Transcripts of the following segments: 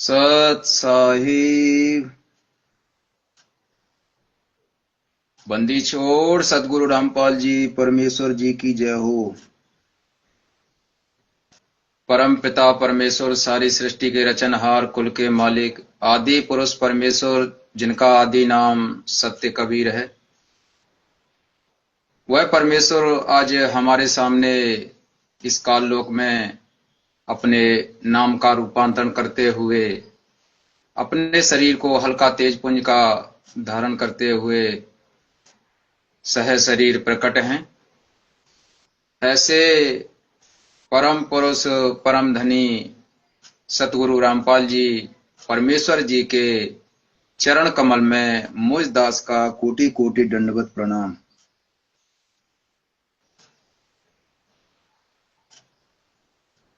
सत साहिब बंदी छोड़। सतगुरु रामपाल जी परमेश्वर जी की जय हो। परम पिता परमेश्वर सारी सृष्टि के रचनहार कुल के मालिक आदि पुरुष परमेश्वर जिनका आदि नाम सत्य कबीर है, वह परमेश्वर आज हमारे सामने इस काल लोक में अपने नाम का रूपांतरण करते हुए अपने शरीर को हल्का तेज पुंज का धारण करते हुए सह शरीर प्रकट हैं। ऐसे परम पुरुष परम धनी सतगुरु रामपाल जी परमेश्वर जी के चरण कमल में मुझ दास का कोटि कोटि दंडवत प्रणाम।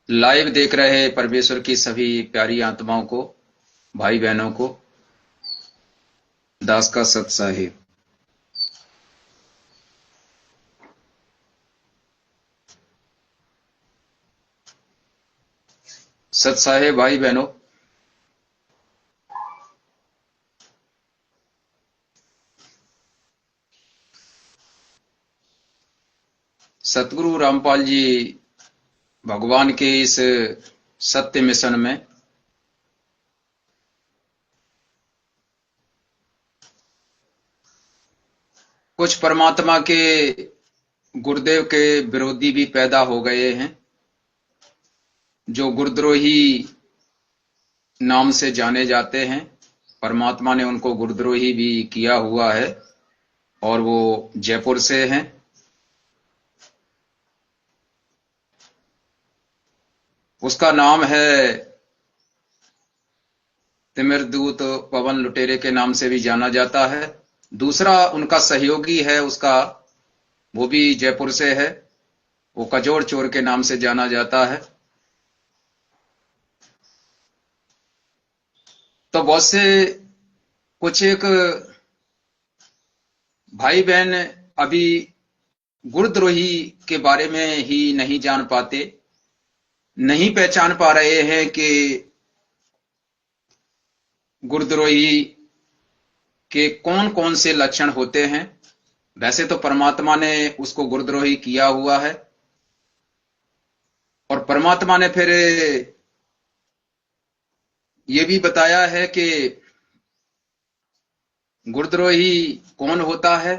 लाइव देख रहे परमेश्वर की सभी प्यारी आत्माओं को, भाई बहनों को दास का सत साहिब। सत साहिब भाई बहनों, सतगुरु रामपाल जी भगवान के इस सत्य मिशन में कुछ परमात्मा के गुरुदेव के विरोधी भी पैदा हो गए हैं, जो गुरुद्रोही नाम से जाने जाते हैं। परमात्मा ने उनको गुरुद्रोही भी किया हुआ है और वो जयपुर से हैं। उसका नाम है तिमिरदूत पवन लुटेरे के नाम से भी जाना जाता है। दूसरा उनका सहयोगी है उसका, वो भी जयपुर से है, वो कजोड़ चोर के नाम से जाना जाता है। तो बहुत से कुछ एक भाई बहन अभी गुरुद्रोही के बारे में ही नहीं जान पाते, नहीं पहचान पा रहे हैं कि गुरुद्रोही के कौन कौन से लक्षण होते हैं। वैसे तो परमात्मा ने उसको गुरुद्रोही किया हुआ है और परमात्मा ने फिर ये भी बताया है कि गुरुद्रोही कौन होता है।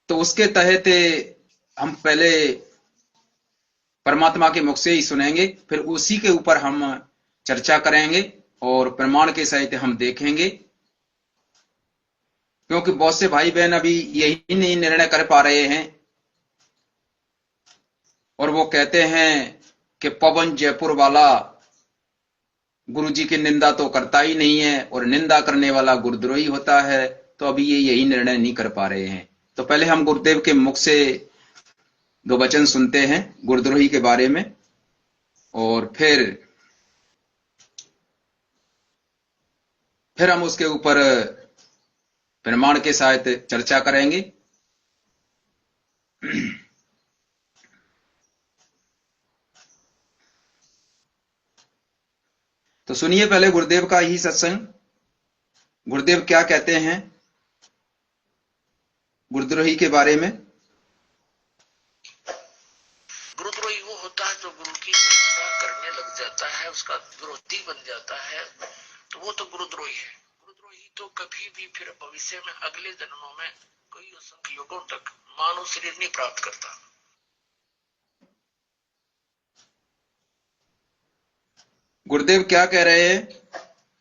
तो उसके तहत हम पहले परमात्मा के मुख से ही सुनेंगे, फिर उसी के ऊपर हम चर्चा करेंगे और प्रमाण के सहित हम देखेंगे, क्योंकि बहुत से भाई बहन अभी यही नहीं निर्णय कर पा रहे हैं और वो कहते हैं कि पवन जयपुर वाला गुरुजी की निंदा तो करता ही नहीं है और निंदा करने वाला गुरुद्रोही होता है। तो अभी ये यही निर्णय नहीं कर पा रहे हैं। तो पहले हम गुरुदेव के मुख से दो वचन सुनते हैं गुरुद्रोही के बारे में और फिर हम उसके ऊपर प्रमाण के साथ चर्चा करेंगे। तो सुनिए पहले गुरुदेव का ही सत्संग। गुरुदेव क्या कहते हैं गुरुद्रोही के बारे में। गुरुद्रोही वो होता है जो गुरु की निंदा करने लग जाता है, उसका विरोधी बन जाता है, तो वो तो गुरुद्रोही है। गुरुद्रोही तो कभी भी फिर भविष्य में अगले जन्मों में कई असंख्य युगों तक मानव शरीर नहीं प्राप्त करता। गुरुदेव क्या कह रहे हैं,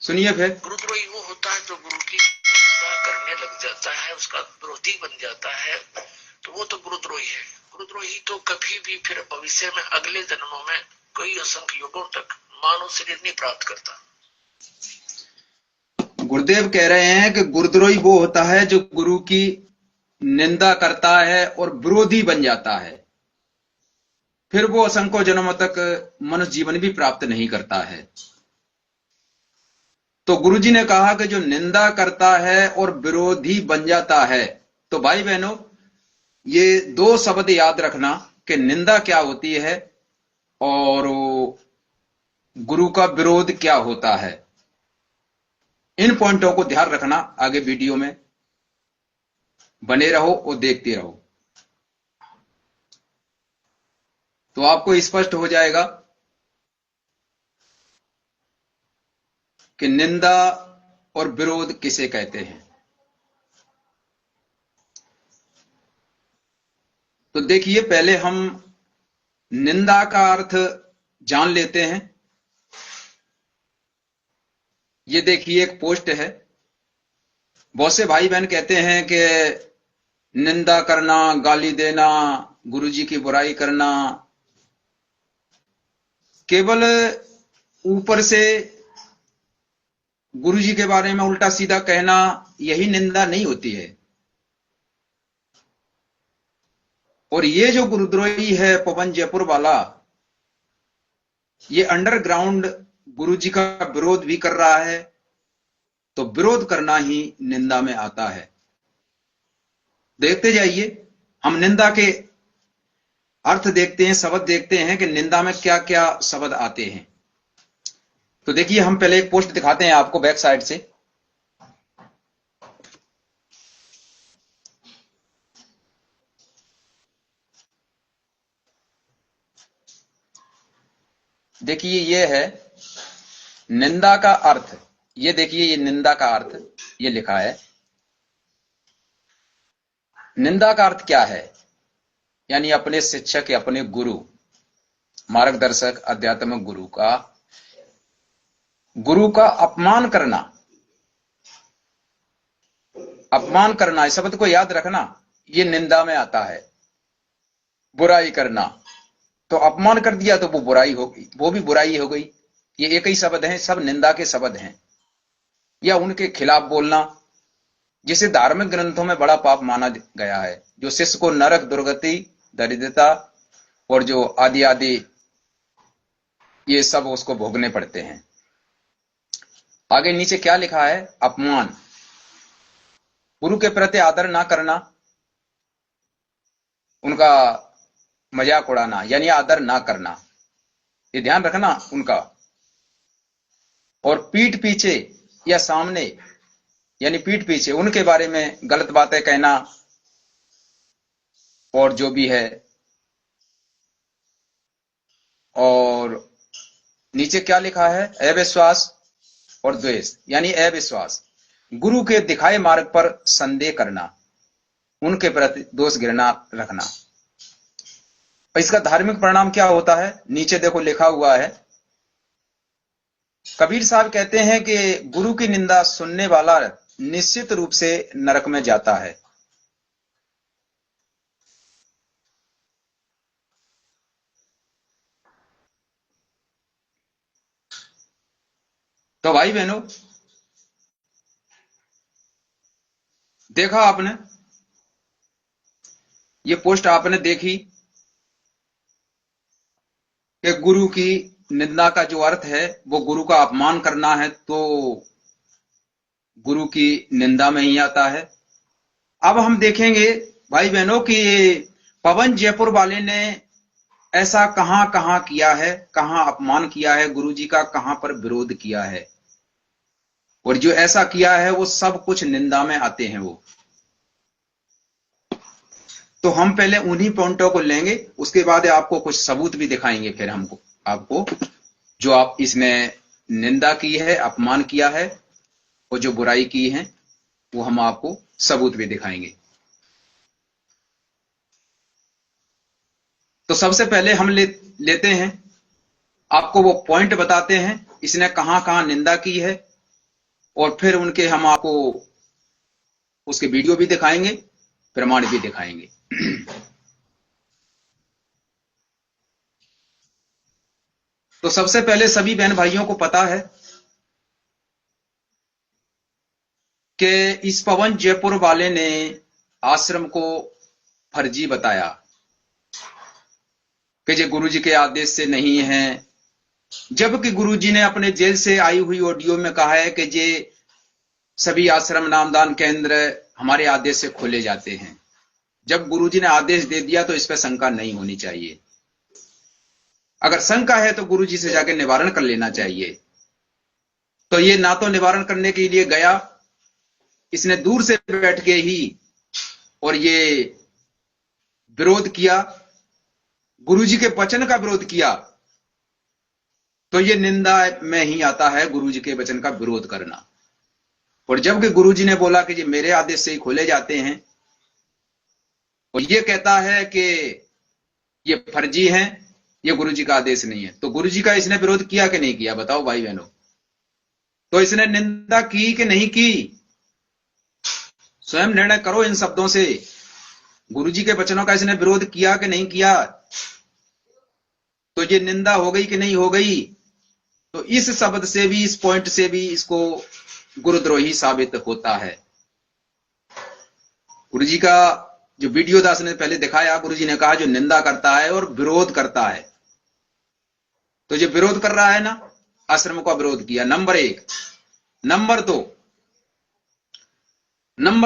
सुनिए फिर। गुरुद्रोही वो होता है जो गुरु की निंदा करने लग जाता है, उसका विरोधी बन जाता है, तो वो तो गुरुद्रोही है। गुरुद्रोही तो कभी भी फिर भविष्य में अगले जन्मों में कई असंख्य युगों तक मानव शरीर नहीं प्राप्त करता। गुरुदेव कह रहे हैं कि गुरुद्रोही वो होता है जो गुरु की निंदा करता है और विरोधी बन जाता है, फिर वो असंख्य जन्मों तक मनुष्य जीवन भी प्राप्त नहीं करता है। तो गुरुजी ने कहा कि जो निंदा करता है और विरोधी बन जाता है, तो भाई बहनों ये दो शब्द याद रखना कि निंदा क्या होती है और गुरु का विरोध क्या होता है। इन पॉइंटों को ध्यान रखना, आगे वीडियो में बने रहो और देखते रहो तो आपको स्पष्ट हो जाएगा कि निंदा और विरोध किसे कहते हैं। तो देखिए, पहले हम निंदा का अर्थ जान लेते हैं। ये देखिए, एक पोस्ट है। बहुत से भाई बहन कहते हैं कि निंदा करना, गाली देना, गुरुजी की बुराई करना, केवल ऊपर से गुरुजी के बारे में उल्टा सीधा कहना, यही निंदा नहीं होती है। और ये जो गुरुद्रोही है पवन जयपुर वाला, ये अंडरग्राउंड गुरुजी का विरोध भी कर रहा है, तो विरोध करना ही निंदा में आता है। देखते जाइए, हम निंदा के अर्थ देखते हैं, शब्द देखते हैं कि निंदा में क्या क्या शब्द आते हैं। तो देखिए, हम पहले एक पोस्ट दिखाते हैं आपको बैक साइड से। देखिए, ये है निंदा का अर्थ। ये देखिए, ये निंदा का अर्थ ये लिखा है। निंदा का अर्थ क्या है? यानी अपने शिक्षक या अपने गुरु, मार्गदर्शक, आध्यात्मिक गुरु का अपमान करना। अपमान करना, इस शब्द को याद रखना, ये निंदा में आता है। बुराई करना, तो अपमान कर दिया तो वो बुराई हो गई, वो भी बुराई हो गई। ये एक ही शब्द हैं, सब निंदा के शब्द हैं। या उनके खिलाफ बोलना, जिसे धार्मिक ग्रंथों में बड़ा पाप माना गया है, जो शिष्य को नरक, दुर्गति, दरिद्रता और जो आदि आदि ये सब उसको भोगने पड़ते हैं। आगे नीचे क्या लिखा है? अपमान, गुरु के प्रति आदर ना करना, उनका मजाक उड़ाना, यानी आदर ना करना, ये ध्यान रखना उनका। और पीठ पीछे या सामने, यानी पीठ पीछे उनके बारे में गलत बातें कहना, और जो भी है। और नीचे क्या लिखा है? अविश्वास और द्वेष, यानी अविश्वास, गुरु के दिखाए मार्ग पर संदेह करना, उनके प्रति दोष घृणा रखना। इसका धार्मिक परिणाम क्या होता है? नीचे देखो लिखा हुआ है। कबीर साहब कहते हैं कि गुरु की निंदा सुनने वाला निश्चित रूप से नरक में जाता है। तो भाई बहनों, देखा आपने, ये पोस्ट आपने देखी कि गुरु की निंदा का जो अर्थ है वो गुरु का अपमान करना है, तो गुरु की निंदा में ही आता है। अब हम देखेंगे भाई बहनों कि पवन जयपुर वाले ने ऐसा कहां कहां किया है, कहां अपमान किया है गुरु जी का, कहां पर विरोध किया है। और जो ऐसा किया है वो सब कुछ निंदा में आते हैं वो। तो हम पहले उन्हीं पॉइंटों को लेंगे, उसके बाद आपको कुछ सबूत भी दिखाएंगे फिर हमको, आपको जो आप इसमें निंदा की है, अपमान किया है और जो बुराई की है, वो हम आपको सबूत भी दिखाएंगे। तो सबसे पहले हम लेते हैं, आपको वो पॉइंट बताते हैं इसने कहां कहां निंदा की है, और फिर उनके हम आपको उसके वीडियो भी दिखाएंगे, प्रमाण भी दिखाएंगे। तो सबसे पहले सभी बहन भाइयों को पता है कि इस पवन जयपुर वाले ने आश्रम को फर्जी बताया कि ये गुरुजी के आदेश से नहीं है, जबकि गुरुजी ने अपने जेल से आई हुई ऑडियो में कहा है कि ये सभी आश्रम, नामदान केंद्र हमारे आदेश से खोले जाते हैं। जब गुरुजी ने आदेश दे दिया तो इस पर शंका नहीं होनी चाहिए। अगर शंका है तो गुरुजी से जाके निवारण कर लेना चाहिए। तो ये ना तो निवारण करने के लिए गया, इसने दूर से बैठ के ही और ये विरोध किया, गुरुजी के वचन का विरोध किया। तो ये निंदा में ही आता है गुरुजी के वचन का विरोध करना। और जबकि गुरुजी ने बोला कि ये मेरे आदेश से ही खोले जाते हैं, और ये कहता है कि ये फर्जी हैं, ये गुरुजी का आदेश नहीं है, तो गुरुजी का इसने विरोध किया कि नहीं किया? बताओ भाई बहनों। तो इसने निंदा की कि नहीं की? स्वयं निर्णय करो इन शब्दों से। गुरुजी के वचनों का इसने विरोध किया कि नहीं किया? तो ये निंदा हो गई कि नहीं हो गई? तो इस शब्द से भी, इस पॉइंट से भी इसको गुरुद्रोही साबित होता है। गुरुजी का जो वीडियो दास ने पहले दिखाया, गुरुजी ने कहा जो निंदा करता है और विरोध करता है, तो जो विरोध कर रहा है ना, आश्रम का विरोध किया, नंबर 1। नंबर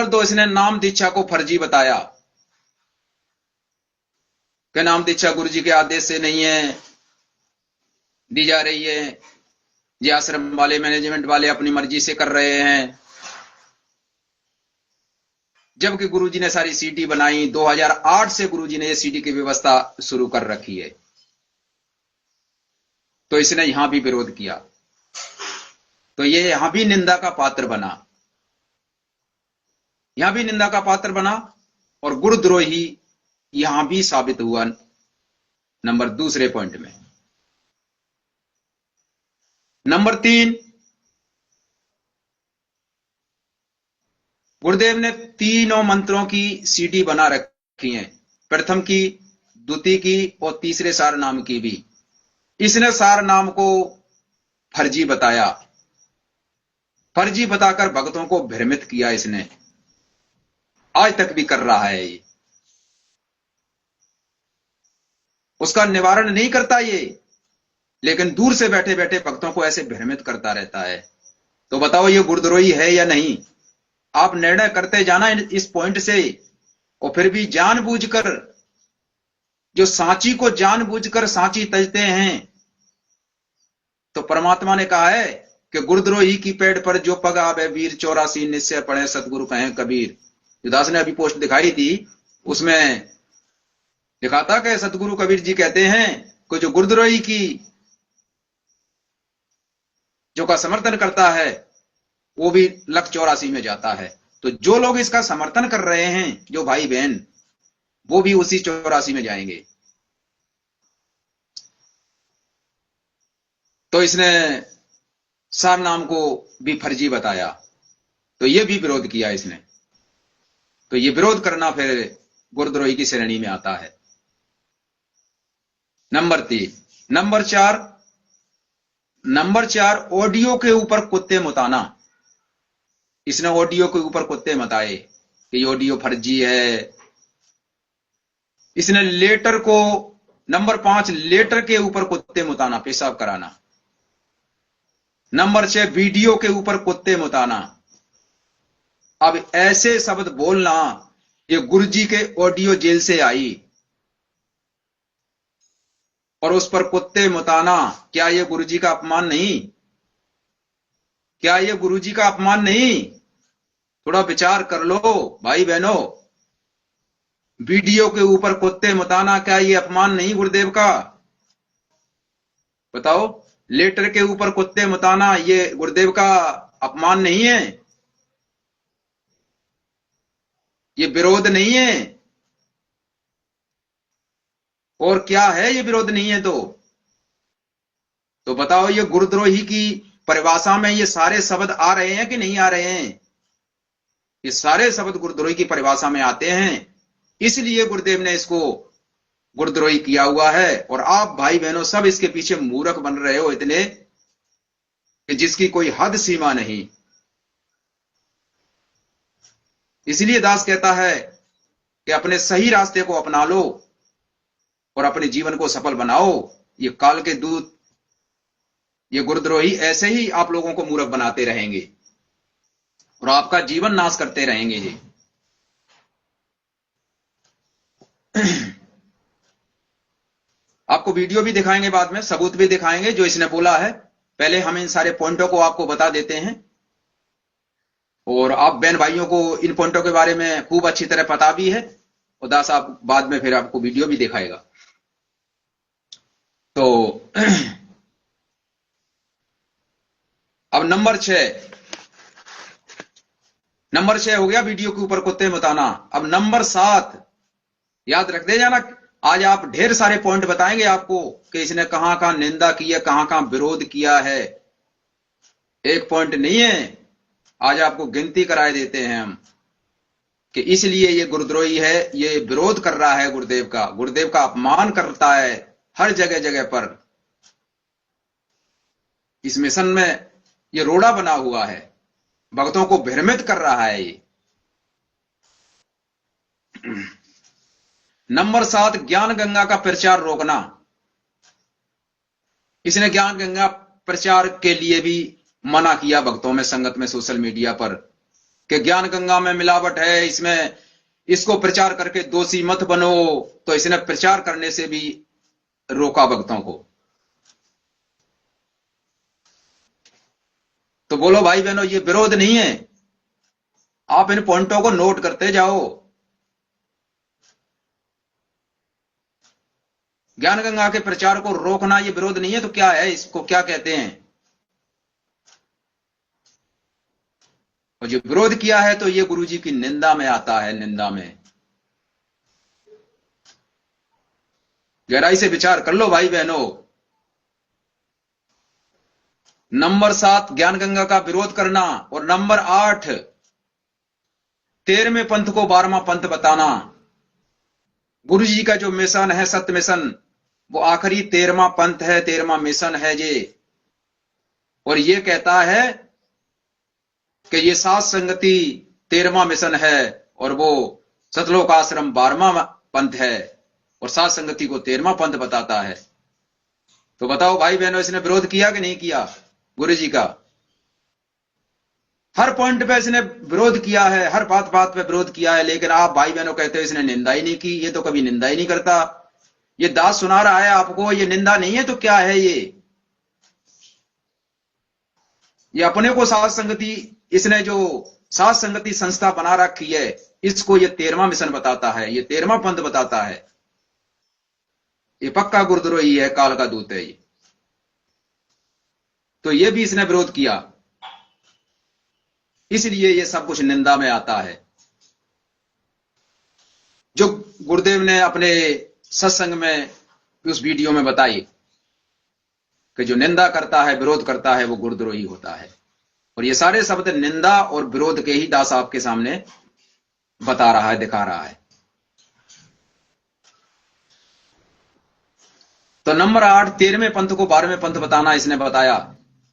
दो, इसने नाम दीक्षा को फर्जी बताया कि नाम दीक्षा गुरुजी के आदेश से नहीं है, दी जा रही है, ये आश्रम वाले, मैनेजमेंट वाले अपनी मर्जी से कर रहे हैं। जबकि गुरुजी ने सारी सीडी बनाई, 2008 से गुरुजी ने ये सीडी की व्यवस्था शुरू कर रखी है। तो इसने यहां भी विरोध किया, तो ये यहां भी निंदा का पात्र बना, यहां भी निंदा का पात्र बना और गुरुद्रोही यहां भी साबित हुआ। नंबर दूसरे पॉइंट में। नंबर 3, गुरुदेव ने तीनों मंत्रों की सीडी बना रखी है, प्रथम की, द्वितीय की और तीसरे सार नाम की भी। इसने सार नाम को फर्जी बताया, फर्जी बताकर भक्तों को भ्रमित किया इसने, आज तक भी कर रहा है ये। उसका निवारण नहीं करता ये, लेकिन दूर से बैठे बैठे भक्तों को ऐसे भ्रमित करता रहता है। तो बताओ ये गुरुद्रोही है या नहीं? आप निर्णय करते जाना इस पॉइंट से, और फिर भी जानबूझकर, जो सांची को जानबूझकर सांची तजते हैं, तो परमात्मा ने कहा है कि गुरुद्रोही की पेड़ पर जो पग आवे वीर, 84 निश्चय पढ़े सतगुरु कहें कबीर। जो दास ने अभी पोस्ट दिखाई थी, उसमें लिखा था कि सतगुरु कबीर जी कहते हैं कि जो गुरुद्रोही की जो का समर्थन करता है वो भी लख 84 में जाता है। तो जो लोग इसका समर्थन कर रहे हैं, जो भाई बहन, वो भी उसी 84 में जाएंगे। तो इसने सार नाम को भी फर्जी बताया, तो ये भी विरोध किया इसने। तो ये विरोध करना फिर गुरुद्रोही की श्रेणी में आता है। नंबर 3। नंबर 4, ऑडियो के ऊपर कुत्ते मुताना। इसने ऑडियो के ऊपर कुत्ते मताए कि ये ऑडियो फर्जी है। इसने लेटर को, नंबर 5, लेटर के ऊपर कुत्ते मुताना, पेशाब कराना। नंबर 6, वीडियो के ऊपर कुत्ते मुताना। अब ऐसे शब्द बोलना, ये गुरुजी के ऑडियो जेल से आई और उस पर कुत्ते मुताना, क्या ये गुरुजी का अपमान नहीं? क्या ये गुरुजी का अपमान नहीं? थोड़ा विचार कर लो भाई बहनों। वीडियो के ऊपर कुत्ते मुताना, क्या ये अपमान नहीं गुरुदेव का? बताओ। लेटर के ऊपर कुत्ते मुताना, ये गुरुदेव का अपमान नहीं है? ये विरोध नहीं है? और क्या है ये विरोध नहीं है? तो बताओ, ये गुरुद्रोही की परिभाषा में ये सारे शब्द आ रहे हैं कि नहीं आ रहे हैं? ये सारे शब्द गुरुद्रोही की परिभाषा में आते हैं, इसलिए गुरुदेव ने इसको गुरुद्रोही किया हुआ है। और आप भाई बहनों सब इसके पीछे मूर्ख बन रहे हो इतने कि जिसकी कोई हद सीमा नहीं। इसलिए दास कहता है कि अपने सही रास्ते को अपना लो और अपने जीवन को सफल बनाओ। ये काल के दूत, ये गुरुद्रोही ऐसे ही आप लोगों को मूर्ख बनाते रहेंगे और आपका जीवन नाश करते रहेंगे जी। आपको वीडियो भी दिखाएंगे, बाद में सबूत भी दिखाएंगे जो इसने बोला है। पहले हम इन सारे पॉइंटों को आपको बता देते हैं, और आप बहन भाइयों को इन पॉइंटों के बारे में खूब अच्छी तरह पता भी है, और दास आप बाद में फिर आपको वीडियो भी दिखाएगा। तो अब नंबर 6 हो गया वीडियो के ऊपर कुत्ते बताना। अब नंबर 7 याद रख दे जाना। आज आप ढेर सारे पॉइंट बताएंगे आपको कि इसने कहां कहां निंदा की है, कहां कहां विरोध किया है। एक पॉइंट नहीं है, आज आपको गिनती कराए देते हैं हम कि इसलिए ये गुरुद्रोही है, ये विरोध कर रहा है गुरुदेव का अपमान करता है हर जगह जगह पर। इस मिशन में ये रोड़ा बना हुआ है, भक्तों को भ्रमित कर रहा है ये। नंबर 7, ज्ञान गंगा का प्रचार रोकना। इसने ज्ञान गंगा प्रचार के लिए भी मना किया भक्तों में, संगत में, सोशल मीडिया पर, कि ज्ञान गंगा में मिलावट है, इसमें इसको प्रचार करके दोषी मत बनो। तो इसने प्रचार करने से भी रोका भक्तों को। तो बोलो भाई बहनों, ये विरोध नहीं है, आप इन पॉइंटों को नोट करते जाओ। ज्ञान गंगा के प्रचार को रोकना ये विरोध नहीं है, तो क्या है, इसको क्या कहते हैं? और जो विरोध किया है तो ये गुरुजी की निंदा में आता है, निंदा में। गहराई से विचार कर लो भाई बहनों। नंबर 7, ज्ञान गंगा का विरोध करना। और नंबर 8, 13वें पंथ को 12वां पंथ बताना। गुरुजी का जो मिशन है, सत्य मिशन, वो आखिरी 13वां पंथ है, 13वां मिशन है ये। और ये कहता है कि ये सात संगति 13वां मिशन है, और वो सतलोक आश्रम 12वां पंथ है, और सात संगति को 13वां पंथ बताता है। तो बताओ भाई बहनों, इसने विरोध किया कि नहीं किया गुरुजी का? हर पॉइंट पे इसने विरोध किया है, हर बात बात पे विरोध किया है। लेकिन आप भाई बहनों कहते हो इसने निंदा ही नहीं की। ये तो कभी निंदा ही नहीं करता। ये दास सुना रहा है आपको, ये निंदा नहीं है तो क्या है ये अपने को सात संगति, इसने जो सात संगति संस्था बना रखी है, इसको ये 13वां मिशन बताता है, ये 13वां पंथ बताता है। ये पक्का गुरुद्रोही है, काल का दूत है ये। तो ये भी इसने विरोध किया, इसलिए ये सब कुछ निंदा में आता है। जो गुरुदेव ने अपने सत्संग में उस वीडियो में बताई कि जो निंदा करता है, विरोध करता है, वो गुरुद्रोही होता है। और ये सारे शब्द निंदा और विरोध के ही दास आपके सामने बता रहा है, दिखा रहा है। तो नंबर 8, 13वें पंथ को 12वें पंथ बताना इसने बताया।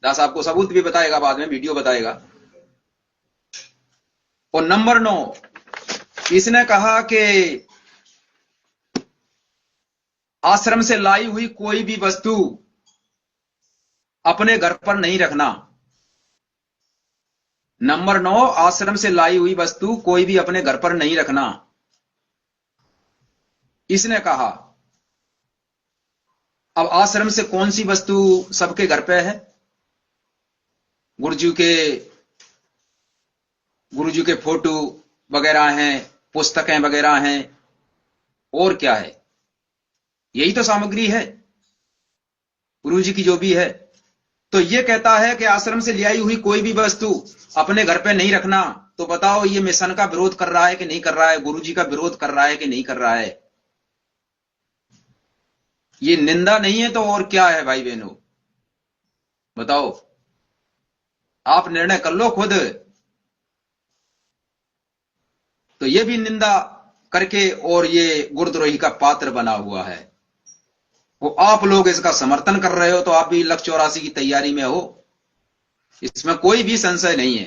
दास आपको सबूत भी बताएगा, बाद में वीडियो बताएगा। और नंबर 9, इसने कहा कि आश्रम से लाई हुई कोई भी वस्तु अपने घर पर नहीं रखना। नंबर 9, आश्रम से लाई हुई वस्तु कोई भी अपने घर पर नहीं रखना, इसने कहा। अब आश्रम से कौन सी वस्तु सबके घर पे है? गुरुजी के फोटो वगैरह हैं, पुस्तकें वगैरह हैं, और क्या है? यही तो सामग्री है गुरुजी की जो भी है। तो ये कहता है कि आश्रम से ले आई हुई कोई भी वस्तु अपने घर पे नहीं रखना। तो बताओ, ये मिशन का विरोध कर रहा है कि नहीं कर रहा है? गुरुजी का विरोध कर रहा है कि नहीं कर रहा है? ये निंदा नहीं है तो और क्या है भाई बहनों? बताओ, आप निर्णय कर लो खुद। तो ये भी निंदा करके और ये गुरुद्रोही का पात्र बना हुआ है। वो आप लोग इसका समर्थन कर रहे हो, तो आप भी लक्ष्य 84 की तैयारी में हो, इसमें कोई भी संशय नहीं है,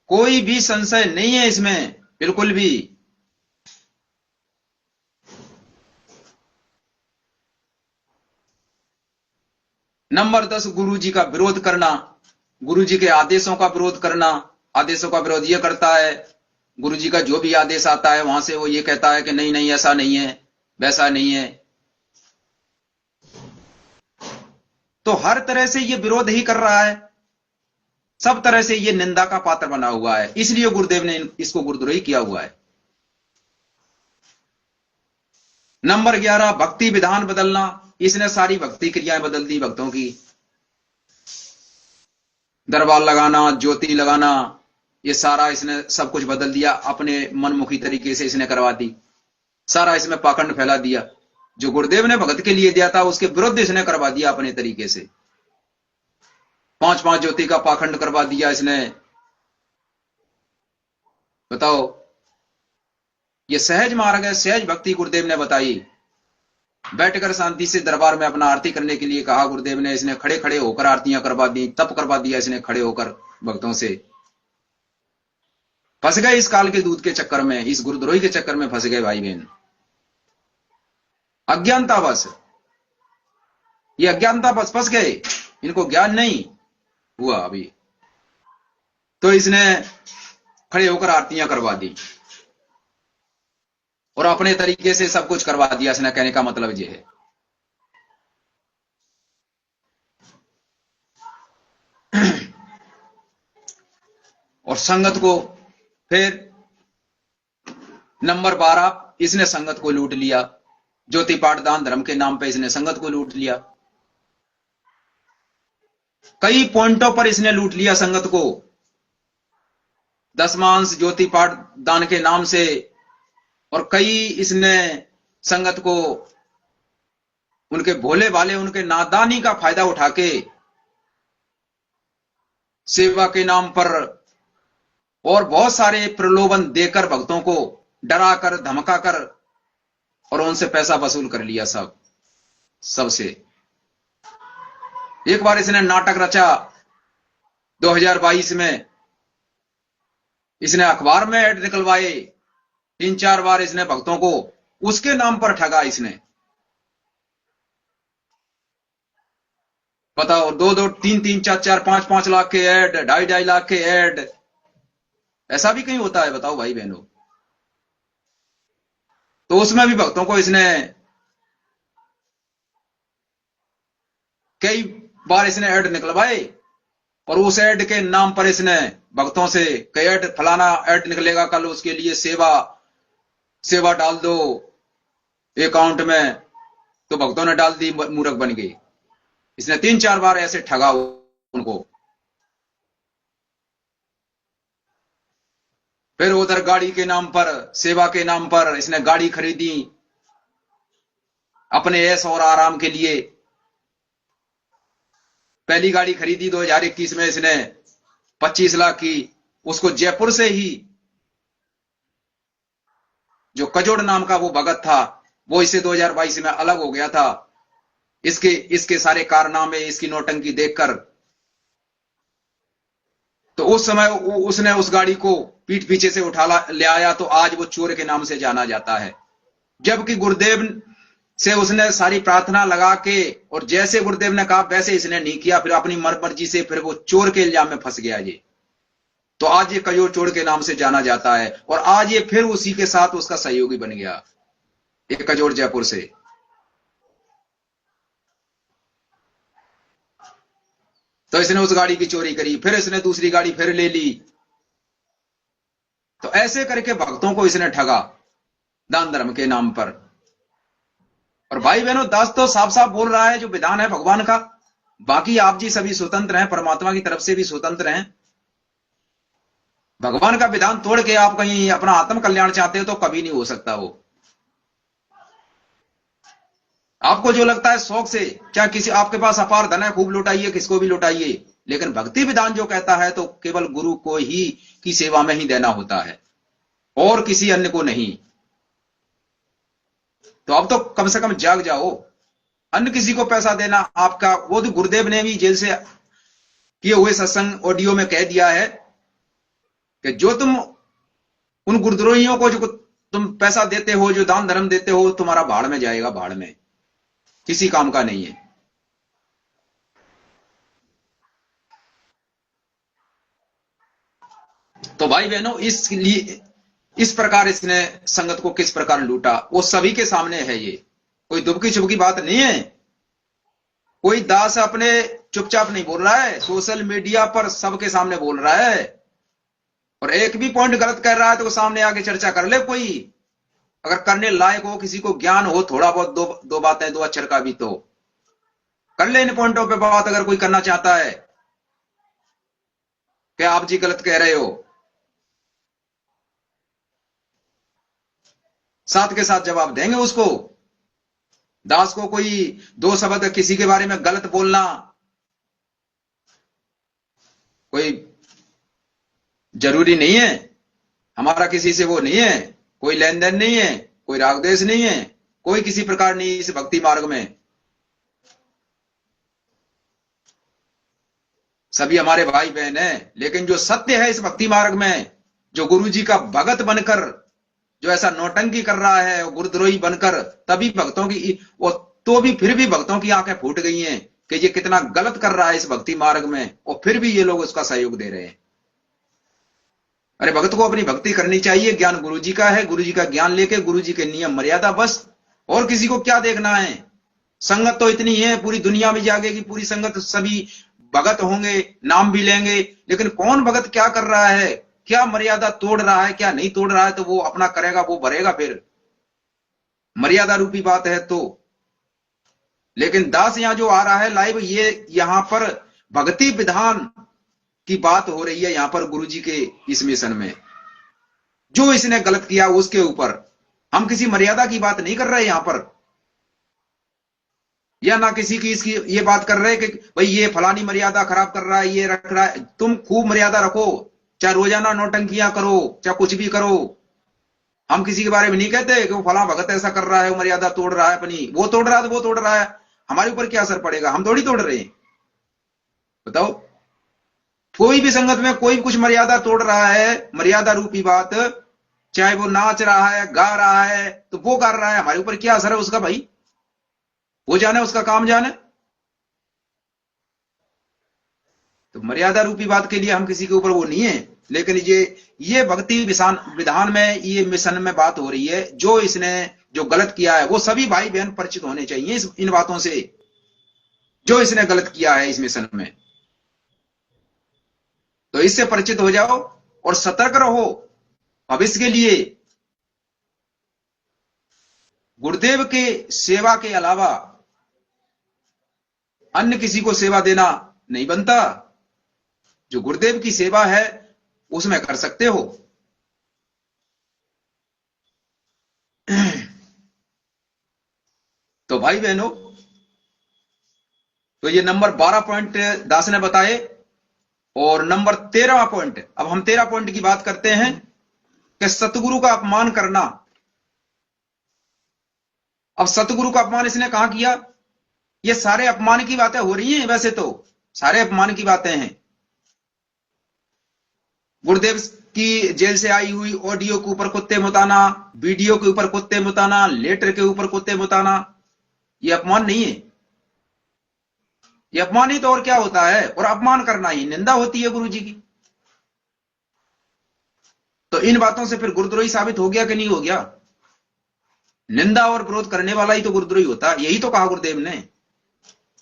कोई भी संशय नहीं है इसमें, बिल्कुल भी। नंबर 10, गुरुजी का विरोध करना, गुरुजी के आदेशों का विरोध करना। आदेशों का विरोध ये करता है, गुरुजी का जो भी आदेश आता है वहां से वो ये कहता है कि नहीं नहीं ऐसा नहीं है, वैसा नहीं है। तो हर तरह से ये विरोध ही कर रहा है, सब तरह से ये निंदा का पात्र बना हुआ है, इसलिए गुरुदेव ने इसको गुरुद्रोही किया हुआ है। नंबर 11, भक्ति विधान बदलना। इसने सारी भक्ति क्रियाएं बदल दी भक्तों की। दरबार लगाना, ज्योति लगाना, ये सारा इसने सब कुछ बदल दिया, अपने मनमुखी तरीके से इसने करवा दी। सारा इसमें पाखंड फैला दिया, जो गुरुदेव ने भगत के लिए दिया था उसके विरुद्ध इसने करवा दिया अपने तरीके से। 5 ज्योति का पाखंड करवा दिया इसने। बताओ, ये सहज मार्ग है, सहज भक्ति गुरुदेव ने बताई। बैठकर शांति से दरबार में अपना आरती करने के लिए कहा गुरुदेव ने, इसने खड़े खड़े होकर आरतियां करवा दी, तप करवा दिया इसने खड़े होकर भक्तों से। फंस गए इस काल के दूध के चक्कर में, इस गुरुद्रोही के चक्कर में फंस गए भाई बहन, अज्ञानता बस। ये अज्ञानता बस फंस गए, इनको ज्ञान नहीं हुआ अभी, तो इसने खड़े होकर आरतियां करवा दी और अपने तरीके से सब कुछ करवा दिया इसने। कहने का मतलब ये है। और संगत को फिर नंबर 12, इसने संगत को लूट लिया। ज्योति पाठ दान धर्म के नाम पे इसने संगत को लूट लिया। कई पॉइंटों पर इसने लूट लिया संगत को। दशमांश ज्योति पाठ दान के नाम से, और कई इसने संगत को उनके भोले भाले, उनके नादानी का फायदा उठा के सेवा के नाम पर और बहुत सारे प्रलोभन देकर भक्तों को डराकर धमकाकर और उनसे पैसा वसूल कर लिया सबसे। एक बार इसने नाटक रचा 2022 में, इसने अखबार में ऐड निकलवाए, 3-4 बार इसने भक्तों को उसके नाम पर ठगा इसने। बताओ, 2-2, 3-3, 4-4, 5-5 लाख के ऐड, 2.5 लाख के ऐड, ऐसा भी कहीं होता है? बताओ भाई बहनों। तो उसमें भी भक्तों को इसने कई बार इसने ऐड निकलवाए और उस ऐड के नाम पर इसने भक्तों से कई ऐड, फलाना ऐड निकलेगा कल, उसके लिए सेवा डाल दो अकाउंट में, तो भक्तों ने डाल दी, मूर्ख बन गई। इसने 3-4 बार ऐसे ठगा उनको। फिर उधर गाड़ी के नाम पर, सेवा के नाम पर इसने गाड़ी खरीदी अपने ऐश और आराम के लिए। पहली गाड़ी खरीदी 2021 में इसने 25 लाख की, उसको जयपुर से ही जो कजोड़ नाम का वो भगत था, वो इसे 2022 में अलग हो गया था। इसके सारे कारनामे, इसकी नौटंकी देखकर, तो उस समय उसने उस गाड़ी को पीठ पीछे से उठा ले आया, तो आज वो चोर के नाम से जाना जाता है। जबकि गुरुदेव से उसने सारी प्रार्थना लगा के, और जैसे गुरुदेव ने कहा वैसे इसने नहीं किया, फिर अपनी मर्जी से फिर वो चोर के इल्जाम में फंस गया ये। तो आज ये कजोड़ चोर के नाम से जाना जाता है, और आज ये फिर उसी के साथ उसका सहयोगी बन गया, एक कजोड़ जयपुर से। तो इसने उस गाड़ी की चोरी करी, फिर इसने दूसरी गाड़ी फिर ले ली। तो ऐसे करके भक्तों को इसने ठगा दान धर्म के नाम पर। और भाई बहनों, दास तो साफ साफ बोल रहा है, जो विधान है भगवान का, बाकी आप जी सभी स्वतंत्र हैं, परमात्मा की तरफ से भी स्वतंत्र हैं। भगवान का विधान तोड़ के आप कहीं अपना आत्म कल्याण चाहते हो तो कभी नहीं हो सकता वो। आपको जो लगता है शौक से, क्या किसी आपके पास अपार धन है, खूब लुटाइए, किसको भी लुटाइए, लेकिन भक्ति विधान जो कहता है तो केवल गुरु को ही की सेवा में ही देना होता है, और किसी अन्य को नहीं। तो अब तो कम से कम जाग जाओ। अन्य किसी को पैसा देना आपका, वो तो गुरुदेव ने भी जेल से किए हुए सत्संग ऑडियो में कह दिया है कि जो तुम उन गुरुद्रोहियों को जो तुम पैसा देते हो, जो दान धर्म देते हो, तुम्हारा भाड़ में जाएगा, भाड़ में, किसी काम का नहीं है। तो भाई बहनों, इसलिए इस प्रकार इसने संगत को किस प्रकार लूटा वो सभी के सामने है। ये कोई दुबकी छुपकी बात नहीं है। कोई दास अपने चुपचाप नहीं बोल रहा है, सोशल मीडिया पर सबके सामने बोल रहा है। और एक भी पॉइंट गलत कर रहा है तो सामने आके चर्चा कर ले। कोई अगर करने लायक हो, किसी को ज्ञान हो थोड़ा बहुत, दो बातें, दो अक्षर का भी, तो कर ले इन पॉइंटों पे बात। अगर कोई करना चाहता है कि आप जी गलत कह रहे हो, साथ के साथ जवाब देंगे उसको। दास को कोई दो शब्द किसी के बारे में गलत बोलना कोई जरूरी नहीं है। हमारा किसी से वो नहीं है, कोई लेन देन नहीं है, कोई राग द्वेष नहीं है, कोई किसी प्रकार नहीं इस भक्ति मार्ग में। सभी हमारे भाई बहन हैं। लेकिन जो सत्य है इस भक्ति मार्ग में, जो गुरु जी का भगत बनकर जो ऐसा नौटंकी कर रहा है, गुरुद्रोही बनकर, तभी भक्तों की वो, तो भी फिर भी भक्तों की आंखें फूट गई हैं कि ये कितना गलत कर रहा है इस भक्ति मार्ग में, और फिर भी ये लोग उसका सहयोग दे रहे हैं। अरे भक्त को अपनी भक्ति करनी चाहिए। ज्ञान गुरु जी का है, गुरु जी का ज्ञान लेके, गुरु जी के नियम मर्यादा, बस। और किसी को क्या देखना है। संगत तो इतनी है, पूरी दुनिया में जागेगी पूरी संगत, सभी भगत होंगे, नाम भी लेंगे, लेकिन कौन भगत क्या कर रहा है, क्या मर्यादा तोड़ रहा है, क्या नहीं तोड़ रहा है, तो वो अपना करेगा, वो भरेगा। फिर मर्यादा रूपी बात है तो। लेकिन दास यहां जो आ रहा है लाइव, ये यहां पर भक्ति विधान की बात हो रही है। यहां पर गुरु जी के इस मिशन में जो इसने गलत किया उसके ऊपर हम किसी मर्यादा की बात नहीं कर रहे यहां पर, या ना किसी की इसकी ये बात कर रहे कि भाई ये फलानी मर्यादा खराब कर रहा है, ये रख रहा है। तुम खूब मर्यादा रखो, चाहे रोजाना नौटंकियां करो, चाहे कुछ भी करो। हम किसी के बारे में नहीं कहते कि वो फला भगत ऐसा कर रहा है, वो मर्यादा तोड़ रहा है अपनी, वो तोड़ रहा है तो वो तोड़ रहा है, हमारे ऊपर क्या असर पड़ेगा, हम थोड़ी तोड़ रहे हैं। बताओ, कोई भी संगत में कोई भी कुछ मर्यादा तोड़ रहा है, मर्यादा रूपी बात, चाहे वो नाच रहा है, गा रहा है, तो वो कर रहा है, हमारे ऊपर क्या असर है उसका भाई, वो जाने, उसका काम जाने। तो मर्यादा रूपी बात के लिए हम किसी के ऊपर वो नहीं है। लेकिन ये भक्ति विधान में, ये मिशन में बात हो रही है। जो इसने जो गलत किया है वो सभी भाई बहन परिचित होने चाहिए इन बातों से, जो इसने गलत किया है इस मिशन में। तो इससे परिचित हो जाओ और सतर्क रहो भविष्य के लिए। गुरुदेव के सेवा के अलावा अन्य किसी को सेवा देना नहीं बनता। जो गुरुदेव की सेवा है उसमें कर सकते हो। तो भाई बहनों, तो ये नंबर 12 पॉइंट दास ने बताए। और नंबर 13वां पॉइंट, अब हम 13 पॉइंट की बात करते हैं कि सतगुरु का अपमान करना। अब सतगुरु का अपमान इसने कहां किया? ये सारे अपमान की बातें हो रही हैं, वैसे तो सारे अपमान की बातें हैं। गुरुदेव की जेल से आई हुई ऑडियो के ऊपर कुत्ते मुताना, वीडियो के ऊपर कुत्ते मुताना, लेटर के ऊपर कुत्ते मुताना, ये अपमान नहीं है। ये अपमान ही तो और क्या होता है? और अपमान करना ही निंदा होती है गुरु जी की। तो इन बातों से फिर गुरुद्रोही साबित हो गया कि नहीं हो गया? निंदा और विरोध करने वाला ही तो गुरुद्रोही होता है। यही तो कहा गुरुदेव ने,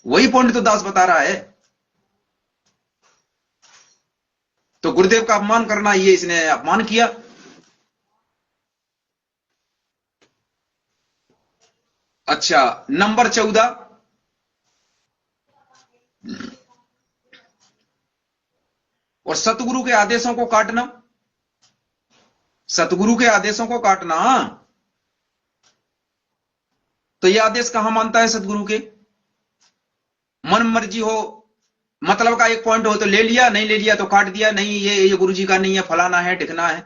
वही पॉइंट तो दास बता रहा है। तो गुरुदेव का अपमान करना, ये इसने अपमान किया। अच्छा, नंबर 14, और सतगुरु के आदेशों को काटना। सतगुरु के आदेशों को काटना, तो ये आदेश कहां मानता है सतगुरु के? मन मर्जी हो, मतलब का एक पॉइंट हो तो ले लिया, नहीं ले लिया तो काट दिया, नहीं ये गुरु जी का नहीं है, फलाना है, ठिकना है।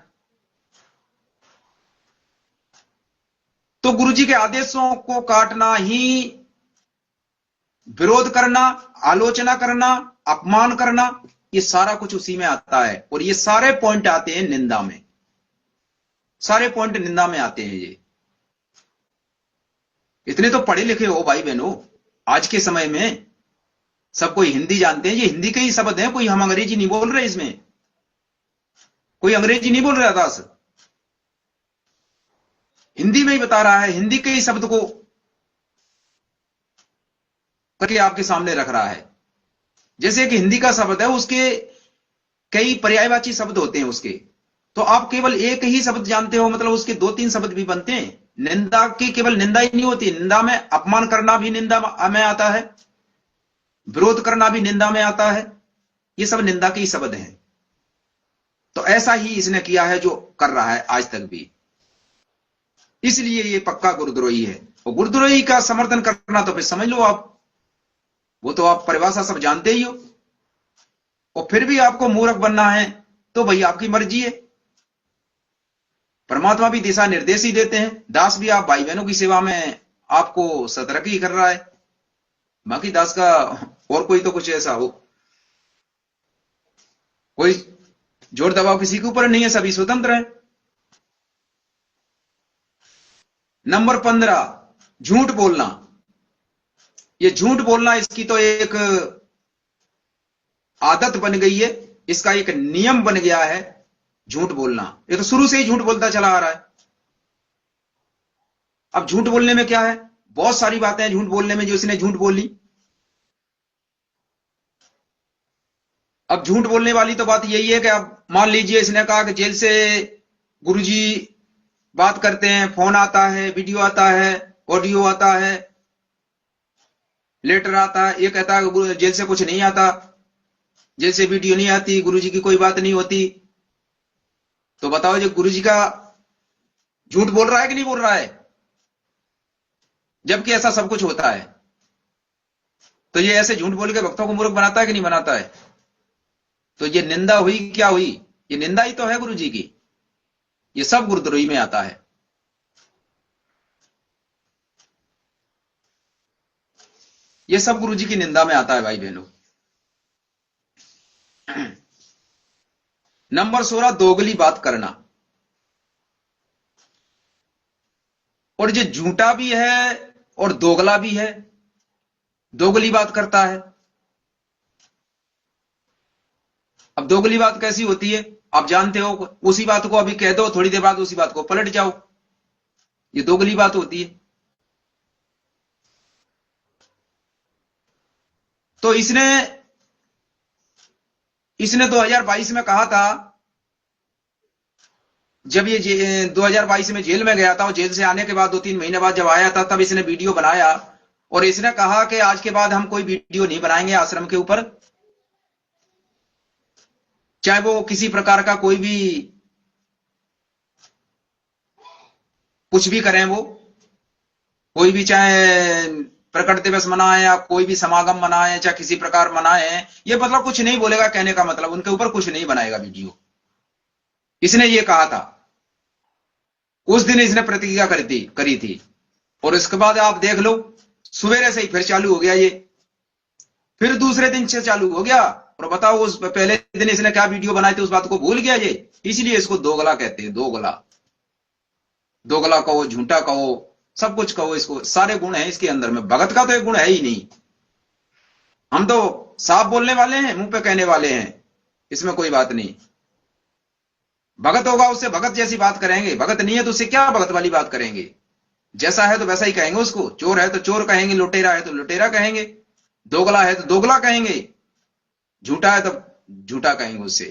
तो गुरु जी के आदेशों को काटना ही विरोध करना, आलोचना करना, अपमान करना, ये सारा कुछ उसी में आता है। और ये सारे पॉइंट आते हैं निंदा में, सारे पॉइंट निंदा में आते हैं। ये इतने तो पढ़े लिखे हो भाई बहनों, आज के समय में सब कोई हिंदी जानते हैं। ये हिंदी के ही शब्द हैं, कोई हम अंग्रेजी नहीं बोल रहे इसमें, कोई अंग्रेजी नहीं बोल रहा दास। हिंदी में ही बता रहा है, हिंदी के ही शब्द को करके आपके सामने रख रहा है। जैसे कि हिंदी का शब्द है, उसके कई पर्यायवाची शब्द होते हैं उसके, तो आप केवल एक ही शब्द जानते हो, मतलब उसके 2-3 शब्द भी बनते हैं। निंदा की केवल निंदा ही नहीं होती, निंदा में अपमान करना भी निंदा में आता है, विरोध करना भी निंदा में आता है, ये सब निंदा के ही शब्द हैं। तो ऐसा ही इसने किया है जो कर रहा है आज तक भी, इसलिए ये पक्का गुरुद्रोही है। और गुरुद्रोही का समर्थन करना तो फिर समझ लो आप, वो तो आप परिभाषा सब जानते ही हो, और फिर भी आपको मूर्ख बनना है तो भाई आपकी मर्जी है। परमात्मा भी दिशा निर्देश ही देते हैं, दास भी आप भाई बहनों की सेवा में आपको सतर्क ही कर रहा है। बाकी दास का और कोई तो कुछ ऐसा हो, कोई जोर दबाव किसी के ऊपर नहीं है, सभी स्वतंत्र है। नंबर 15, झूठ बोलना। ये झूठ बोलना इसकी तो एक आदत बन गई है, इसका एक नियम बन गया है झूठ बोलना। ये तो शुरू से ही झूठ बोलता चला आ रहा है। अब झूठ बोलने में क्या है, बहुत सारी बातें हैं झूठ बोलने में जो इसने झूठ बोली। अब झूठ बोलने वाली तो बात यही है कि अब मान लीजिए इसने कहा कि जेल से गुरुजी बात करते हैं, फोन आता है, वीडियो आता है, ऑडियो आता है, लेटर आता है। ये कहता है जेल से कुछ नहीं आता, जेल से वीडियो नहीं आती, गुरुजी की कोई बात नहीं होती। तो बताओ जो गुरुजी का झूठ बोल रहा है कि नहीं बोल रहा है, जबकि ऐसा सब कुछ होता है। तो ये ऐसे झूठ बोल के भक्तों को मूर्ख बनाता है कि नहीं बनाता है। तो ये निंदा हुई, क्या हुई, ये निंदा ही तो है गुरुजी की। ये सब गुरुद्रोही में आता है। ये सब गुरुजी की निंदा में आता है भाई बहनों। नंबर 16, दोगली बात करना। और ये झूठा भी है और दोगला भी है, दोगली बात करता है। अब दोगली बात कैसी होती है आप जानते हो, उसी बात को अभी कह दो, थोड़ी देर बाद उसी बात को पलट जाओ, ये दोगली बात होती है। तो इसने 2022 में कहा था, जब ये 2022 में जेल में गया था, और जेल से आने के बाद 2-3 महीने बाद जब आया था, तब इसने वीडियो बनाया और इसने कहा कि आज के बाद हम कोई वीडियो नहीं बनाएंगे आश्रम के ऊपर, चाहे वो किसी प्रकार का कोई भी कुछ भी करें, वो कोई भी चाहे प्रकट दिवस मनाए या कोई भी समागम मनाए, चाहे किसी प्रकार मनाए, ये मतलब कुछ नहीं बोलेगा, कहने का मतलब उनके ऊपर कुछ नहीं बनाएगा वीडियो। इसने ये कहा था, उस दिन इसने प्रतिज्ञा करी थी, और इसके बाद आप देख लो सवेरे से ही फिर चालू हो गया ये, फिर दूसरे दिन से चालू हो गया। और बताओ उस पहले दिन इसने क्या वीडियो बनाए थे, उस बात को भूल गया ये। इसलिए इसको दोगला कहते हैं, दोगला। दोगला कहो, झूठा कहो, सब कुछ कहो, इसको सारे गुण हैं इसके अंदर में। भगत का तो एक गुण है ही नहीं। हम तो साफ बोलने वाले हैं, मुंह पे कहने वाले हैं, इसमें कोई बात नहीं। भगत होगा उससे भगत जैसी बात करेंगे, भगत नहीं है तो उससे क्या भगत वाली बात करेंगे। जैसा है तो वैसा ही कहेंगे उसको। चोर है तो चोर कहेंगे, लुटेरा है तो लुटेरा कहेंगे, दोगला है तो दोगला कहेंगे, झूठा है तो झूठा कहेंगे उससे।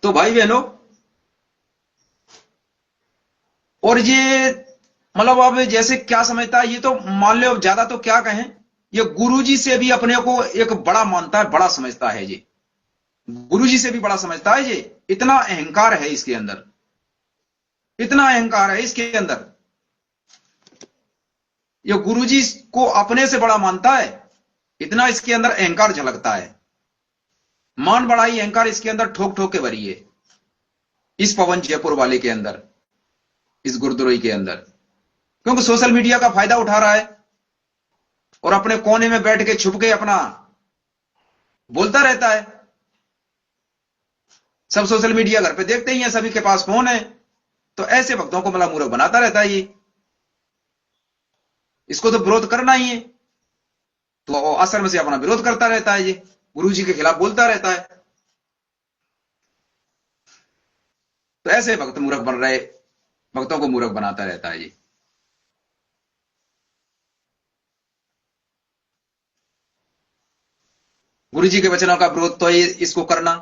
तो भाई बहनों, और ये मतलब अब जैसे क्या समझता है ये, तो मान लो ज्यादा तो क्या कहें, ये गुरुजी से भी अपने को एक बड़ा मानता है, बड़ा समझता है ये, गुरुजी से भी बड़ा समझता है ये। इतना अहंकार है इसके अंदर, इतना अहंकार है इसके अंदर। ये गुरुजी को अपने से बड़ा मानता है, इतना इसके अंदर अहंकार झलकता है। मान बढ़ाई अहंकार इसके अंदर ठोक ठोक के भरी है, इस पवन जयपुर वाले के अंदर, इस गुरुद्रोही के अंदर। क्योंकि सोशल मीडिया का फायदा उठा रहा है और अपने कोने में बैठ के छुप के अपना बोलता रहता है। सब सोशल मीडिया घर पे देखते ही हैं, सभी के पास फोन है, तो ऐसे भक्तों को मतलब मूर्ख बनाता रहता है ये। इसको तो विरोध करना ही है, तो आश्रम से अपना विरोध करता रहता है ये, गुरुजी के खिलाफ बोलता रहता है। तो ऐसे भक्त मूर्ख बन रहे, भक्तों को मूर्ख बनाता रहता है ये। गुरु जी के वचनों का विरोध तो इसको करना।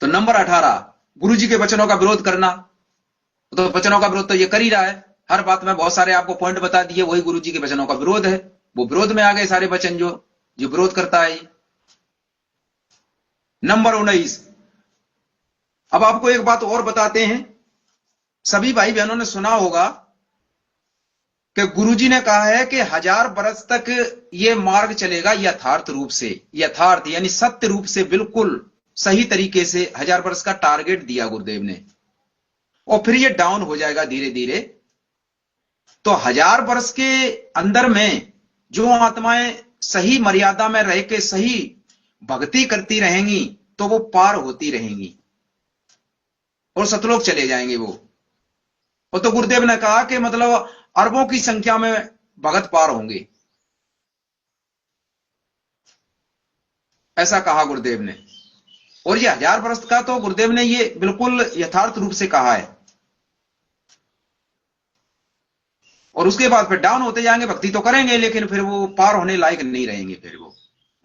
तो नंबर 18, गुरु जी के वचनों का विरोध करना। तो वचनों का विरोध तो ये कर ही रहा है, हर बात में बहुत सारे आपको पॉइंट बता दिए, वही गुरु जी के वचनों का विरोध है। वो विरोध में आ गए सारे वचन जो जो विरोध करता है। नंबर 19, अब आपको एक बात और बताते हैं। सभी भाई बहनों ने सुना होगा कि गुरुजी ने कहा है कि 1000 वर्ष तक ये मार्ग चलेगा यथार्थ रूप से, यथार्थ यानी सत्य रूप से, बिल्कुल सही तरीके से 1000 वर्ष का टारगेट दिया गुरुदेव ने, और फिर ये डाउन हो जाएगा धीरे धीरे। तो 1000 वर्ष के अंदर में जो आत्माएं सही मर्यादा में रह के सही भक्ति करती रहेंगी तो वो पार होती रहेंगी और सतलोक चले जाएंगे वो। और तो गुरुदेव ने कहा कि मतलब अरबों की संख्या में भगत पार होंगे, ऐसा कहा गुरुदेव ने। और ये 1000 वर्ष का तो गुरुदेव ने ये बिल्कुल यथार्थ रूप से कहा है। और उसके बाद फिर डाउन होते जाएंगे, भक्ति तो करेंगे लेकिन फिर वो पार होने लायक नहीं रहेंगे। फिर वो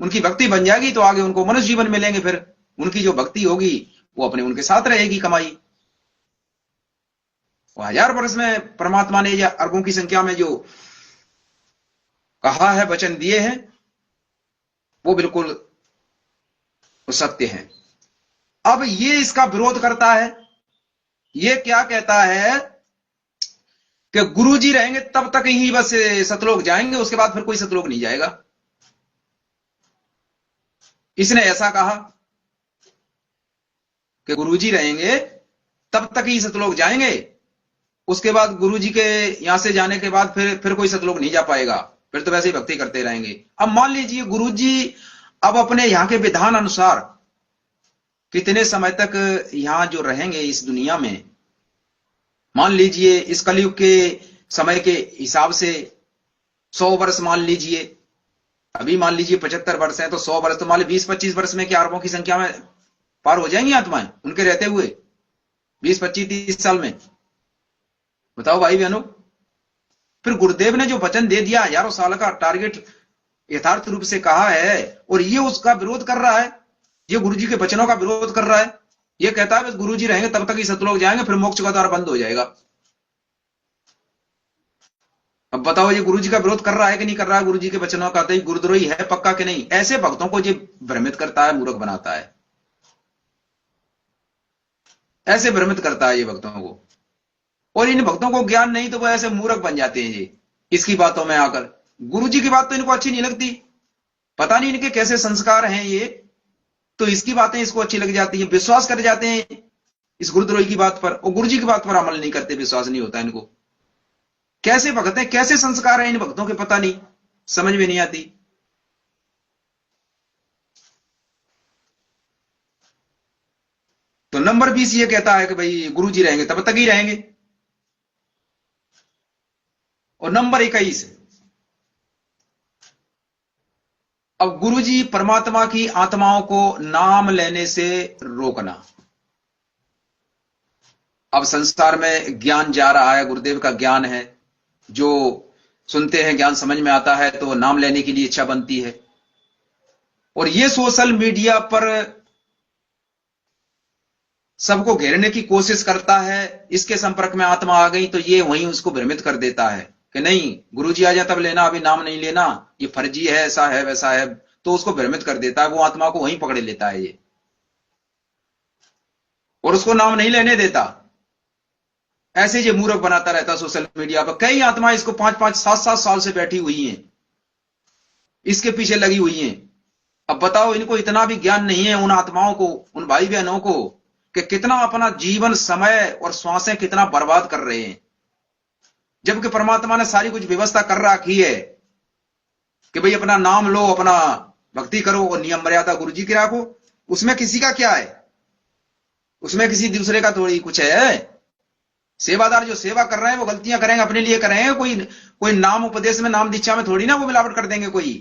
उनकी भक्ति बन जाएगी तो आगे उनको मनुष्य जीवन मिलेंगे, फिर उनकी जो भक्ति होगी वो अपने उनके साथ रहेगी कमाई। 1000 वर्ष में परमात्मा ने या अरबों की संख्या में जो कहा है, वचन दिए हैं, वो बिल्कुल सत्य है। अब ये इसका विरोध करता है। ये क्या कहता है कि गुरुजी रहेंगे तब तक ही बस सतलोक जाएंगे, उसके बाद फिर कोई सतलोक नहीं जाएगा। इसने ऐसा कहा कि गुरुजी रहेंगे तब तक ही सतलोक जाएंगे, उसके बाद गुरुजी के यहां से जाने के बाद फिर कोई सतलोक नहीं जा पाएगा, फिर तो वैसे ही भक्ति करते रहेंगे। अब मान लीजिए गुरुजी अब अपने यहां के विधान अनुसार कितने समय तक यहां जो रहेंगे इस दुनिया में, मान लीजिए इस कलयुग के समय के हिसाब से 100 वर्ष मान लीजिए, अभी मान लीजिए 75 वर्ष है तो 100 वर्ष तो मान लीजिए 20-25 वर्ष में क्या अरबों की संख्या में पार हो जाएंगी आत्माएं उनके रहते हुए 20-25-30 साल में? बताओ भाई बहनों। फिर गुरुदेव ने जो वचन दे दिया, हजारों साल का टारगेट यथार्थ रूप से कहा है, और ये उसका विरोध कर रहा है, ये गुरुजी के वचनों का विरोध कर रहा है। ये कहता है गुरुजी रहेंगे तब तक ही सतलोक जाएंगे, फिर मोक्ष का द्वार बंद हो जाएगा। अब बताओ ये गुरुजी का विरोध कर रहा है कि नहीं कर रहा है? गुरुजी के वचनों का, तो गुरुद्रोही है पक्का कि नहीं? ऐसे भक्तों को ये भ्रमित करता है, मूर्ख बनाता है, ऐसे भ्रमित करता है ये भक्तों को। और इन भक्तों को ज्ञान नहीं तो वो ऐसे मूर्ख बन जाते हैं ये इसकी बातों में आकर। गुरुजी की बात तो इनको अच्छी नहीं लगती, पता नहीं इनके कैसे संस्कार हैं ये, तो इसकी बातें इसको अच्छी लग जाती है, विश्वास कर जाते हैं इस गुरुद्रोही की बात पर, और गुरुजी की बात पर अमल नहीं करते, विश्वास नहीं होता इनको। कैसे भक्त हैं, कैसे संस्कार हैं इन भक्तों के, पता नहीं, समझ में नहीं आती। तो नंबर 20 ये कहता है कि भाई गुरुजी रहेंगे तब तक ही रहेंगे। और नंबर 21, अब गुरुजी परमात्मा की आत्माओं को नाम लेने से रोकना। अब संसार में ज्ञान जा रहा है, गुरुदेव का ज्ञान है, जो सुनते हैं ज्ञान समझ में आता है तो नाम लेने के लिए इच्छा बनती है। और ये सोशल मीडिया पर सबको घेरने की कोशिश करता है, इसके संपर्क में आत्मा आ गई तो ये वहीं उसको भ्रमित कर देता है कि नहीं गुरुजी आ जाए तब लेना, अभी नाम नहीं लेना, ये फर्जी है, ऐसा है वैसा है, तो उसको भ्रमित कर देता है, वो आत्मा को वहीं पकड़े लेता है ये, और उसको नाम नहीं लेने देता। ऐसे ये मूर्ख बनाता रहता सोशल मीडिया पर। कई आत्माएं इसको 5-5, 7-7 साल से बैठी हुई हैं, इसके पीछे लगी हुई हैं। अब बताओ इनको इतना भी ज्ञान नहीं है उन आत्माओं को, उन भाई बहनों को, कि कितना अपना जीवन, समय और श्वासें कितना बर्बाद कर रहे हैं, जबकि परमात्मा ने सारी कुछ व्यवस्था कर रखी है कि भाई अपना नाम लो, अपना भक्ति करो और नियम मर्यादा गुरुजी की राखो। उसमें किसी का क्या है, उसमें किसी दूसरे का थोड़ी कुछ है। सेवादार जो सेवा कर रहे हैं वो गलतियां करेंगे, अपने लिए करेंगे, कोई नाम उपदेश में, नाम दीक्षा में थोड़ी ना वो मिलावट कर देंगे कोई।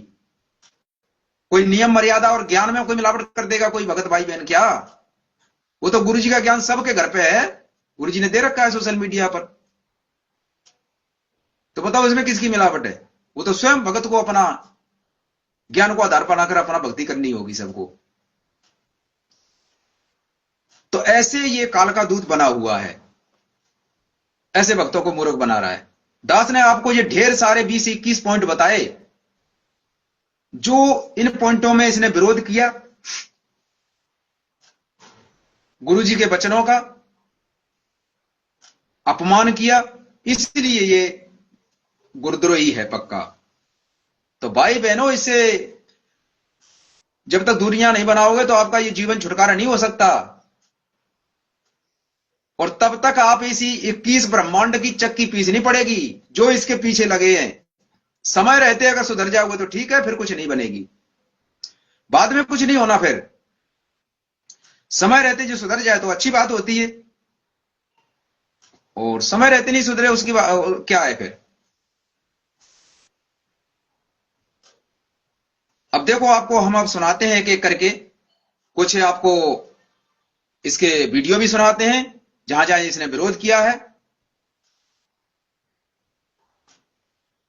कोई नियम मर्यादा और ज्ञान में कोई मिलावट कर देगा कोई भगत भाई बहन क्या? वो तो गुरु जी का ज्ञान सबके घर पे है, गुरु जी ने दे रखा है सोशल मीडिया पर। तो बताओ इसमें किसकी मिलावट है? वो तो स्वयं भगत को अपना ज्ञान को आधार बनाकर अपना भक्ति करनी होगी सबको। तो ऐसे ये काल का दूत बना हुआ है, ऐसे भक्तों को मूर्ख बना रहा है। दास ने आपको ये ढेर सारे 20-21 पॉइंट बताए, जो इन पॉइंटों में इसने विरोध किया गुरु जी के वचनों का, अपमान किया, इसलिए ये गुरुद्रोही है पक्का। तो भाई बहनों, इससे जब तक दूरियां नहीं बनाओगे तो आपका ये जीवन छुटकारा नहीं हो सकता, और तब तक आप इसी 21 ब्रह्मांड की चक्की पीसनी पड़ेगी जो इसके पीछे लगे हैं। समय रहते अगर सुधर जाओगे तो ठीक है, फिर कुछ नहीं बनेगी, बाद में कुछ नहीं होना। फिर समय रहते जो सुधर जाए तो अच्छी बात होती है, और समय रहते नहीं सुधरे उसकी क्या है फिर। अब देखो, आपको हम अब सुनाते हैं एक एक करके, कुछ आपको इसके वीडियो भी सुनाते हैं जहां जहां इसने विरोध किया है,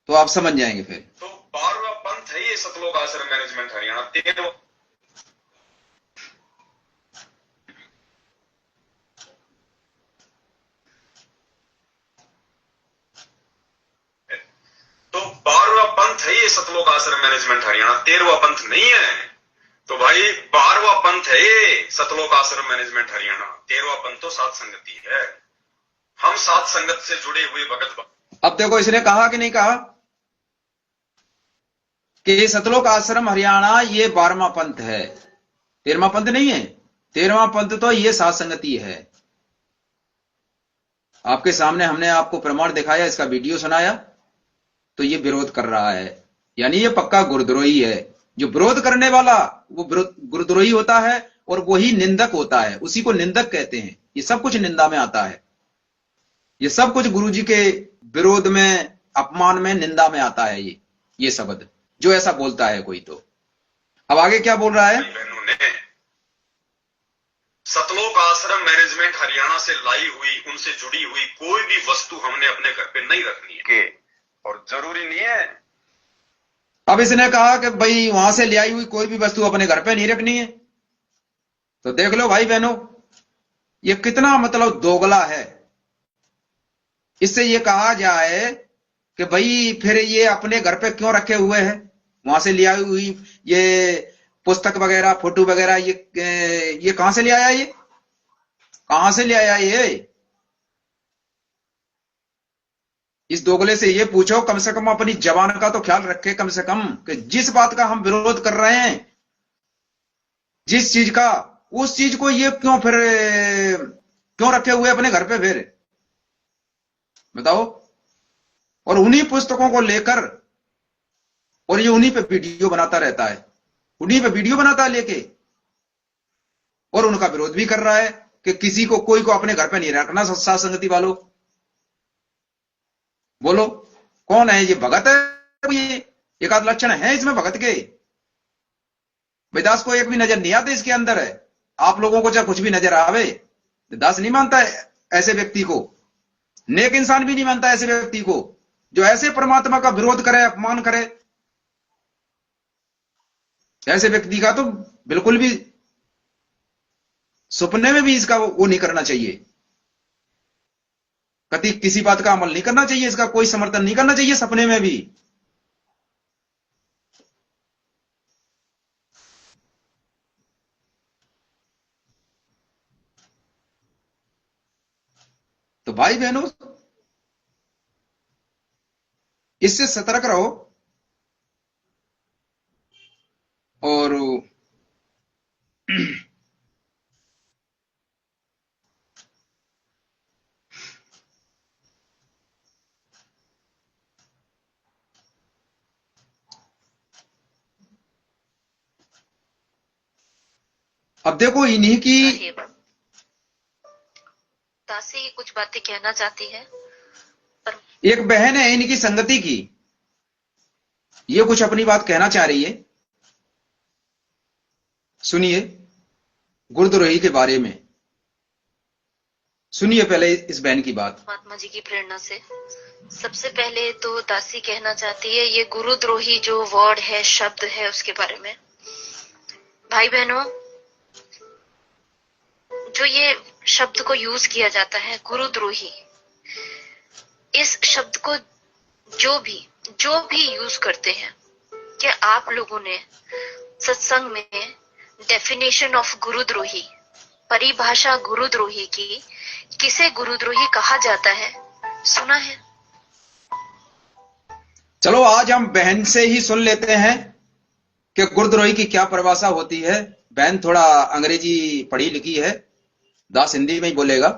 तो आप समझ जाएंगे फिर। तो 12वां पंथ है ये सतलोक आश्रम मैनेजमेंट हरियाणा। 13वां तो 12वां पंथ है ये सतलोक आश्रम मैनेजमेंट हरियाणा। 13वां पंथ नहीं है। तो भाई 12वां पंथ है ये सतलोक आश्रम मैनेजमेंट हरियाणा। 13वां पंथ तो सात संगति है। हम सात संगत से जुड़े हुए भगत। अब देखो, इसने कहा कि नहीं कहा कि सतलोक आश्रम हरियाणा ये 12वां पंथ है, 13वां पंथ नहीं है। 13वां पंथ तो ये सात संगति है। आपके सामने हमने आपको प्रमाण दिखाया, इसका वीडियो सुनाया, तो ये विरोध कर रहा है, यानी ये पक्का गुरुद्रोही है। जो विरोध करने वाला वो गुरुद्रोही होता है, और वही निंदक होता है, उसी को निंदक कहते हैं। ये सब कुछ निंदा में आता है, ये सब कुछ गुरु जी के विरोध में, अपमान में, निंदा में आता है ये शब्द, जो ऐसा बोलता है कोई। तो अब आगे क्या बोल रहा है? बहनों ने सतलोक आश्रम मैनेजमेंट हरियाणा से लाई हुई, उनसे जुड़ी हुई कोई भी वस्तु हमने अपने घर पे नहीं रखनी है, और जरूरी नहीं है। अब इसने कहा कि भाई वहां से ले आई हुई कोई भी वस्तु अपने घर पे नहीं रखनी है। तो देख लो भाई बहनों, ये कितना मतलब दोगला है। इससे ये कहा जाए कि भाई फिर ये अपने घर पे क्यों रखे हुए हैं? वहां से ले आई हुई ये पुस्तक वगैरह, फोटो वगैरह, ये कहां से ले आया? ये कहां से ले आया? ये इस दोगले से ये पूछो, कम से कम अपनी जबान का तो ख्याल रखे, कम से कम, कि जिस बात का हम विरोध कर रहे हैं, जिस चीज का, उस चीज को ये क्यों रखे हुए अपने घर पे फिर? बताओ। और उन्हीं पुस्तकों को लेकर, और ये उन्हीं पे वीडियो बनाता रहता है, उन्हीं पे वीडियो बनाता है लेके, और उनका विरोध भी कर रहा है कि किसी को, कोई को अपने घर पे नहीं रखना। सात संगति वालों, बोलो कौन है ये? भगत है ये? एक आध लक्षण है इसमें भगत के? दास को एक भी नजर नहीं आते इसके अंदर है। आप लोगों को चाहे कुछ भी नजर आवे, दास नहीं मानता है ऐसे व्यक्ति को, नेक इंसान भी नहीं मानता ऐसे व्यक्ति को, जो ऐसे परमात्मा का विरोध करे, अपमान करे। ऐसे व्यक्ति का तो बिल्कुल भी सपने में भी इसका वो नहीं करना चाहिए, कभी किसी बात का अमल नहीं करना चाहिए, इसका कोई समर्थन नहीं करना चाहिए सपने में भी। तो भाई बहनों, इससे सतर्क रहो। और अब देखो, इन्हीं की दासी कुछ बातें कहना चाहती है, पर एक बहन है इनकी संगति की, ये कुछ अपनी बात कहना चाह रही है। सुनिए गुरुद्रोही के बारे में। सुनिए पहले इस बहन की बात। महात्मा जी की प्रेरणा से सबसे पहले तो दासी कहना चाहती है ये गुरुद्रोही जो वर्ड है, शब्द है, उसके बारे में। भाई बहनों, जो ये शब्द को यूज किया जाता है गुरुद्रोही, इस शब्द को जो भी यूज करते हैं, क्या आप लोगों ने सत्संग में डेफिनेशन ऑफ गुरुद्रोही, परिभाषा गुरुद्रोही की, किसे गुरुद्रोही कहा जाता है, सुना है? चलो आज हम बहन से ही सुन लेते हैं कि गुरुद्रोही की क्या परिभाषा होती है। बहन थोड़ा अंग्रेजी पढ़ी लिखी है, दास हिंदी में ही बोलेगा।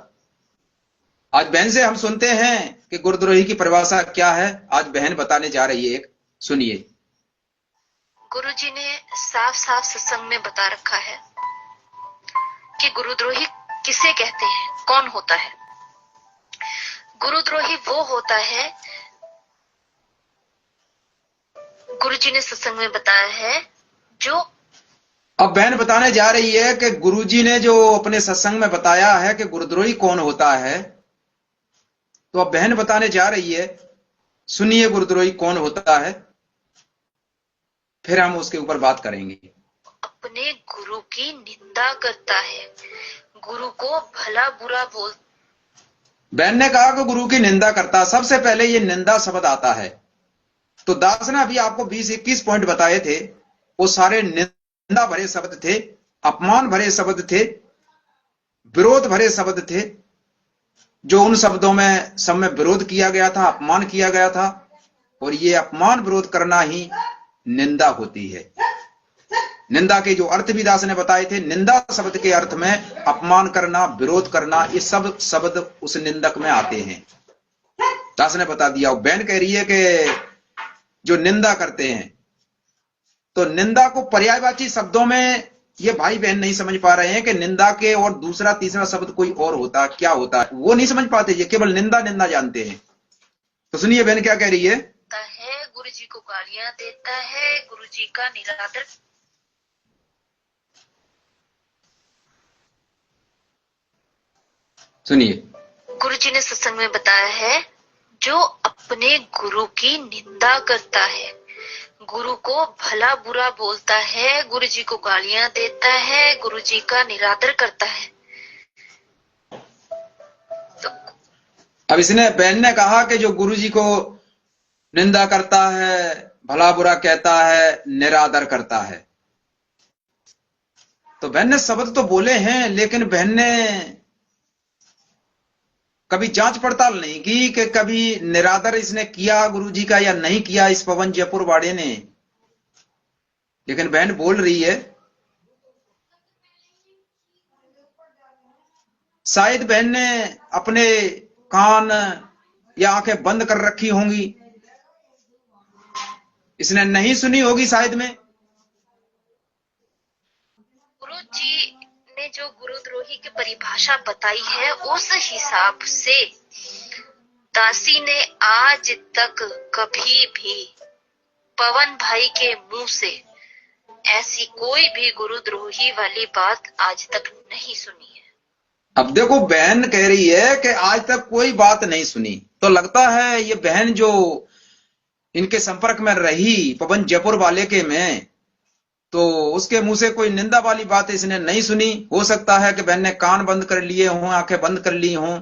आज बहन से हम सुनते हैं कि गुरुद्रोही की परिभाषा क्या है। आज बहन बताने जा रही है एक, सुनिए। गुरुजी ने साफ साफ सत्संग में बता रखा है कि गुरुद्रोही किसे कहते हैं, कौन होता है। गुरुद्रोही वो होता है, गुरुजी ने सत्संग में बताया है, जो अब बहन बताने जा रही है कि गुरुजी ने जो अपने सत्संग में बताया है कि गुरुद्रोही कौन होता है। तो अब बहन बताने जा रही है, सुनिए गुरुद्रोही कौन होता है, फिर हम उसके ऊपर बात करेंगे। अपने गुरु की निंदा करता है, गुरु को भला बुरा बोल। बहन ने कहा कि गुरु की निंदा करता। सबसे पहले ये निंदा शब्द आता है। तो दास ने अभी आपको 20-21 पॉइंट बताए थे, वो सारे निंदा भरे शब्द थे, अपमान भरे शब्द थे, विरोध भरे शब्द थे, जो उन शब्दों में सब में विरोध किया गया था, अपमान किया गया था। और ये अपमान विरोध करना ही निंदा होती है। निंदा के जो अर्थ भी दास ने बताए थे, निंदा शब्द के अर्थ में अपमान करना, विरोध करना, ये सब शब्द उस निंदक में आते हैं। दास ने बता दिया। बहन कह रही है कि जो निंदा करते हैं, तो निंदा को पर्यायवाची शब्दों में ये भाई बहन नहीं समझ पा रहे हैं कि निंदा के और दूसरा तीसरा शब्द कोई और होता, क्या होता है, वो नहीं समझ पाते। ये केवल निंदा निंदा जानते हैं। तो सुनिए बहन क्या कह रही है। गुरु जी को गालियां देता है, गुरु जी का निरादर। सुनिए, गुरु जी ने सत्संग में बताया है, जो अपने गुरु की निंदा करता है, गुरु को भला बुरा बोलता है, गुरु जी को गालियां देता है, गुरु जी का निरादर करता है। तो अब इसने बहन ने कहा कि जो गुरु जी को निंदा करता है, भला बुरा कहता है, निरादर करता है। तो बहन ने शब्द तो बोले हैं, लेकिन बहन ने कभी जांच पड़ताल नहीं की कि कभी निरादर इसने किया गुरुजी का या नहीं किया इस पवन जयपुर वाड़े ने। लेकिन बहन बोल रही है, शायद बहन ने अपने कान या आंखें बंद कर रखी होंगी, इसने नहीं सुनी होगी शायद में। गुरु जी ने जो गुरुद्रोही की परिभाषा बताई है, उस हिसाब से दासी ने आज तक कभी भी पवन भाई के मुंह से ऐसी कोई भी गुरुद्रोही वाली बात आज तक नहीं सुनी है। अब देखो बहन कह रही है कि आज तक कोई बात नहीं सुनी, तो लगता है ये बहन जो इनके संपर्क में रही पवन जयपुर वाले के में, तो उसके मुंह से कोई निंदा वाली बात इसने नहीं सुनी। हो सकता है कि बहन ने कान बंद कर लिए हों, आंखें बंद कर ली हों,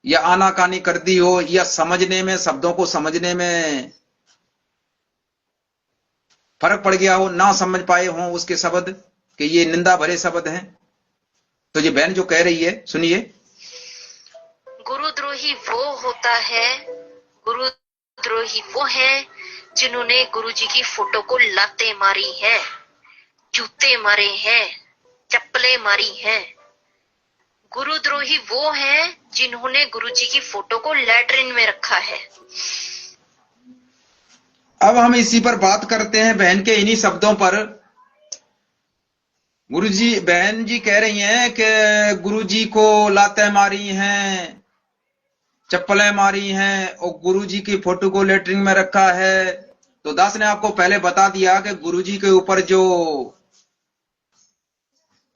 या आनाकानी कर दी हो, या समझने में, शब्दों को समझने में फर्क पड़ गया हो, ना समझ पाए हों उसके शब्द कि ये निंदा भरे शब्द हैं। तो ये बहन जो कह रही है, सुनिए। गुरुद्रोही वो होता है, गुरुद्रोही वो है जिन्होंने गुरुजी की फोटो को लातें मारी हैं, जूते मारे हैं, चप्पलें मारी हैं। गुरुद्रोही वो हैं जिन्होंने गुरुजी की फोटो को लैट्रिन में रखा है। अब हम इसी पर बात करते हैं, बहन के इन्हीं शब्दों पर। गुरुजी, बहन जी कह रही हैं कि गुरुजी को लातें मारी हैं, चप्पलें मारी हैं और गुरुजी की फोटो को लेटरिन में रखा है। तो दास ने आपको पहले बता दिया कि गुरुजी के ऊपर जो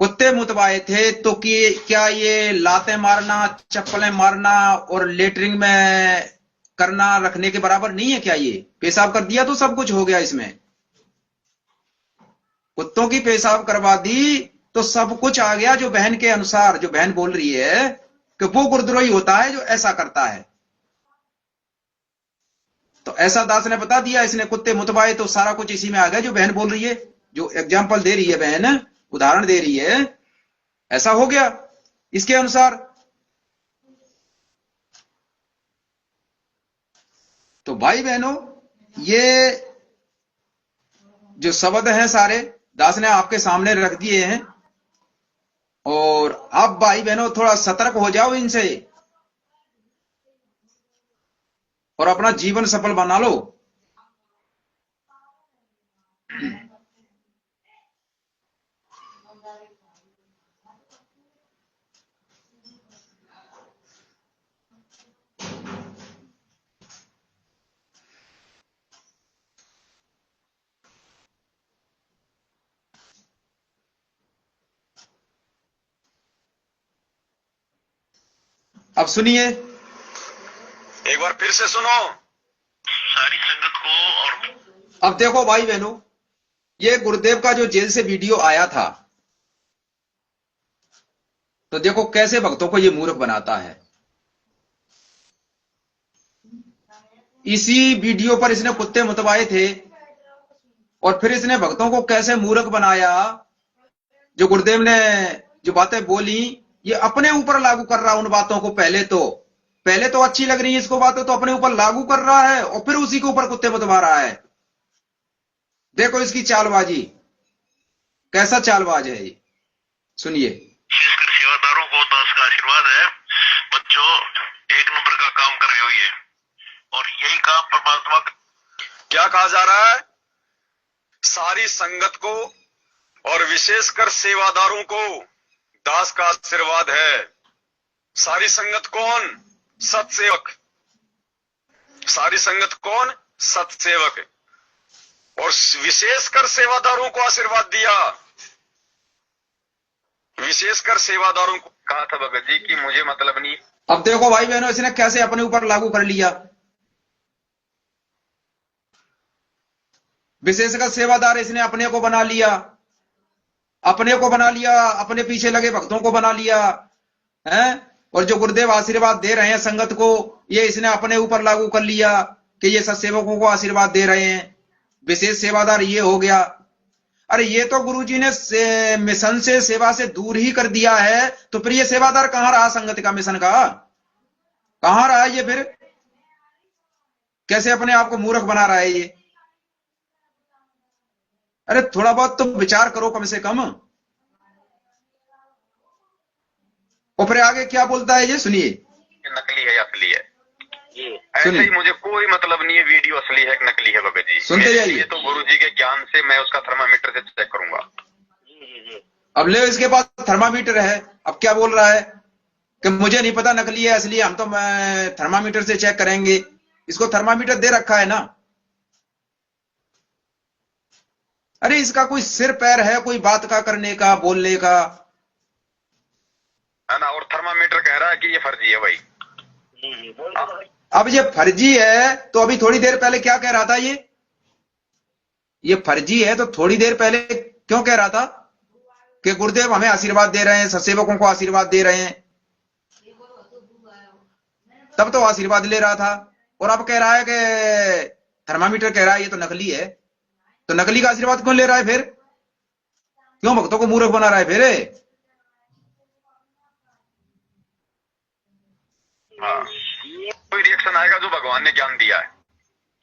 कुत्ते मुतवाए थे, तो कि क्या ये लातें मारना, चप्पलें मारना और लेटरिंग में करना रखने के बराबर नहीं है क्या? ये पेशाब कर दिया तो सब कुछ हो गया इसमें। कुत्तों की पेशाब करवा दी तो सब कुछ आ गया। जो बहन के अनुसार, जो बहन बोल रही है कि वो गुरुद्रोही होता है जो ऐसा करता है, तो ऐसा दास ने बता दिया। इसने कुत्ते मुतवाए तो सारा कुछ इसी में आ गया। जो बहन बोल रही है, जो एग्जाम्पल दे रही है बहन, उदाहरण दे रही है, ऐसा हो गया इसके अनुसार। तो भाई बहनों, ये जो शब्द हैं सारे दास ने आपके सामने रख दिए हैं, और आप भाई बहनों थोड़ा सतर्क हो जाओ इनसे और अपना जीवन सफल बना लो। अब सुनिए, एक बार फिर से सुनो। सारी संगत को और अब देखो भाई बहनों, ये गुरुदेव का जो जेल से वीडियो आया था, तो देखो कैसे भक्तों को ये मूर्ख बनाता है। इसी वीडियो पर इसने कुत्ते मुतवाए थे और फिर इसने भक्तों को कैसे मूर्ख बनाया। जो गुरुदेव ने जो बातें बोली, ये अपने ऊपर लागू कर रहा उन बातों को। पहले तो अच्छी लग रही है इसको बातें, तो अपने ऊपर लागू कर रहा है और फिर उसी के ऊपर कुत्ते मुतवा रहा है। देखो इसकी चालबाजी, कैसा चालबाज है ये, सुनिए। विशेषकर सेवादारों को दास का आशीर्वाद है। बच्चों, एक नंबर का काम कर रहे हो ये, और यही काम परमात्मा क्या कहा जा रहा है? सारी संगत को और विशेषकर सेवादारों को दास का आशीर्वाद है। सारी संगत कौन? सत्सेवक। सारी संगत कौन? सत्सेवक। और विशेषकर सेवादारों को आशीर्वाद दिया। विशेषकर सेवादारों को कहा था भगत जी कि मुझे मतलब नहीं। अब देखो भाई बहनों, इसने कैसे अपने ऊपर लागू कर लिया। विशेषकर सेवादार इसने अपने को बना लिया, अपने पीछे लगे भक्तों को बना लिया है। और जो गुरुदेव आशीर्वाद दे रहे हैं संगत को, ये इसने अपने ऊपर लागू कर लिया कि ये सत्सेवकों को आशीर्वाद दे रहे हैं। विशेष सेवादार ये हो गया। अरे ये तो गुरुजी ने मिशन से, सेवा से दूर ही कर दिया है, तो फिर ये सेवादार कहां रहा संगत का, मिशन का कहां रहा ये? फिर कैसे अपने आप को मूर्ख बना रहा है ये? अरे थोड़ा बहुत तो विचार करो कम से कम। और फिर आगे क्या बोलता है ये सुनिए। नकली है या असली है, ऐसे ही मुझे कोई मतलब नहीं है वीडियो असली है कि नकली है भगत जी। सुनते जाइए। तो गुरुजी के ज्ञान से मैं उसका थर्मामीटर से चेक करूंगा। अब ले, इसके पास थर्मामीटर है। अब क्या बोल रहा है कि मुझे नहीं पता नकली है असली है, हम तो थर्मामीटर से चेक करेंगे। इसको थर्मामीटर दे रखा है ना। अरे इसका कोई सिर पैर है कोई बात का, करने का, बोलने का, है ना? और थर्मामीटर कह रहा है कि ये फर्जी है भाई। अब ये फर्जी है तो अभी थोड़ी देर पहले क्या कह रहा था? ये फर्जी है तो थोड़ी देर पहले क्यों कह रहा था कि गुरुदेव हमें आशीर्वाद दे रहे हैं, सत्सेवकों को आशीर्वाद दे रहे हैं? तब तो आशीर्वाद ले रहा था। और अब कह रहा है कि थर्मामीटर कह रहा है ये तो नकली है। तो नकली का आशीर्वाद क्यों ले रहा है फिर? क्यों भक्तों को मूर्ख बना रहा है फिर? हाँ, कोई रिएक्शन आएगा जो भगवान ने ज्ञान दिया है।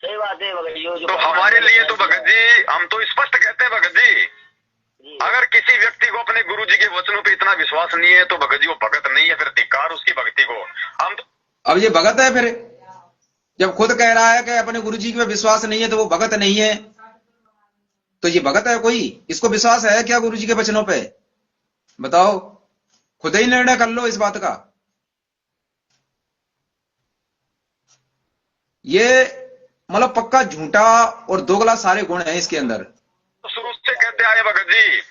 सही बात है भगत जी। तो हमारे लिए तो भगत जी, हम तो स्पष्ट कहते हैं भगत जी, अगर किसी व्यक्ति को अपने गुरु जी के वचनों पे इतना विश्वास नहीं है तो भगत जी वो भगत नहीं है, फिर धिक्कार उसकी भक्ति को। हम तो अब ये भगत है फिर? जब खुद कह रहा है कि अपने गुरु जी पे विश्वास नहीं है तो वो भगत नहीं है, तो ये भगत है कोई? इसको विश्वास है क्या गुरु जी के वचनों पे? बताओ, खुद ही निर्णय कर लो इस बात का। ये मतलब पक्का झूठा और दोगला सारे गुण हैं इसके अंदर। शुरू से कहते आए भगत जी,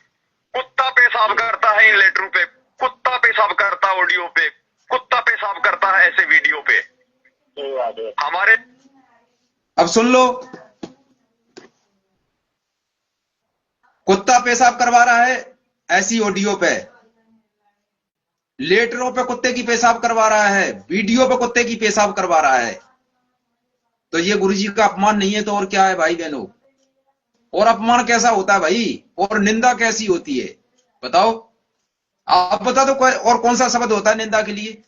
कुत्ता पेशाब करता है इन लेटरों पे, कुत्ता पेशाब करता ऑडियो पे, कुत्ता पेशाब करता है ऐसे वीडियो पे। सही बात है। हमारे अब सुन लो, कुत्ता पेशाब करवा रहा है ऐसी ऑडियो पे, लेटरों पे कुत्ते की पेशाब करवा रहा है, वीडियो पे कुत्ते की पेशाब करवा रहा है। तो ये गुरुजी का अपमान नहीं है तो और क्या है भाई बहनों? और अपमान कैसा होता है भाई, और निंदा कैसी होती है बताओ? आप बता दो कोई और कौन सा शब्द होता है निंदा के लिए?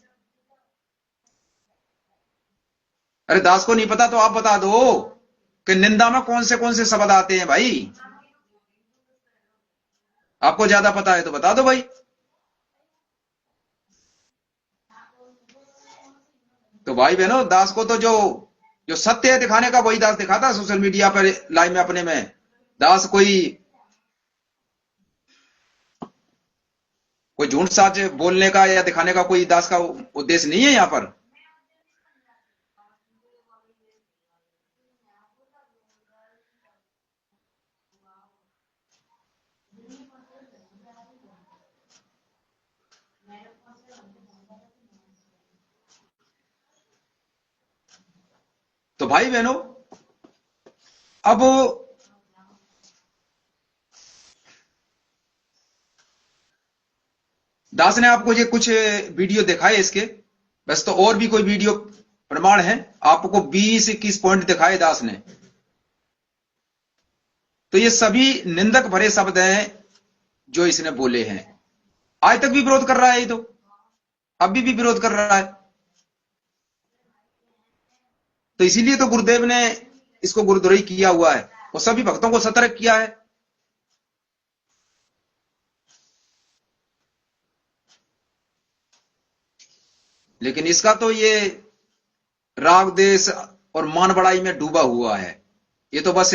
अरे दास को नहीं पता तो आप बता दो कि निंदा में कौन से शब्द आते हैं भाई। आपको ज्यादा पता है तो बता दो भाई। तो भाई बहनों, दास को तो जो जो सत्य है दिखाने का वही दास दिखाता है सोशल मीडिया पर लाइव में अपने में। दास कोई झूठ साच बोलने का या दिखाने का कोई दास का उद्देश्य नहीं है यहां पर। तो भाई बहनों, अब दास ने आपको ये कुछ वीडियो दिखाए इसके, बस तो और भी कोई वीडियो प्रमाण है आपको 20-21 पॉइंट दिखाए दास ने। तो ये सभी निंदक भरे शब्द हैं जो इसने बोले हैं। आज तक भी विरोध कर रहा है, ये तो अभी भी विरोध कर रहा है। तो इसीलिए तो गुरुदेव ने इसको गुरुद्रोही किया हुआ है और सभी भक्तों को सतर्क किया है। लेकिन इसका तो ये राग देश और मान बड़ाई में डूबा हुआ है। ये तो बस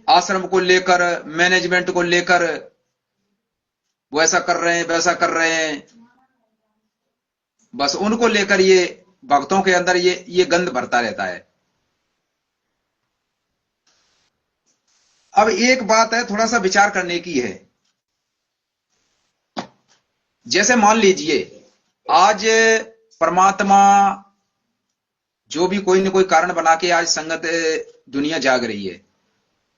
आश्रम को लेकर, मैनेजमेंट को लेकर वो ऐसा कर रहे हैं, वैसा कर रहे हैं, बस उनको लेकर ये भक्तों के अंदर ये गंध भरता रहता है। अब एक बात है, थोड़ा सा विचार करने की है। जैसे मान लीजिए आज परमात्मा जो भी कोई न कोई कारण बना के आज संगत दुनिया जाग रही है।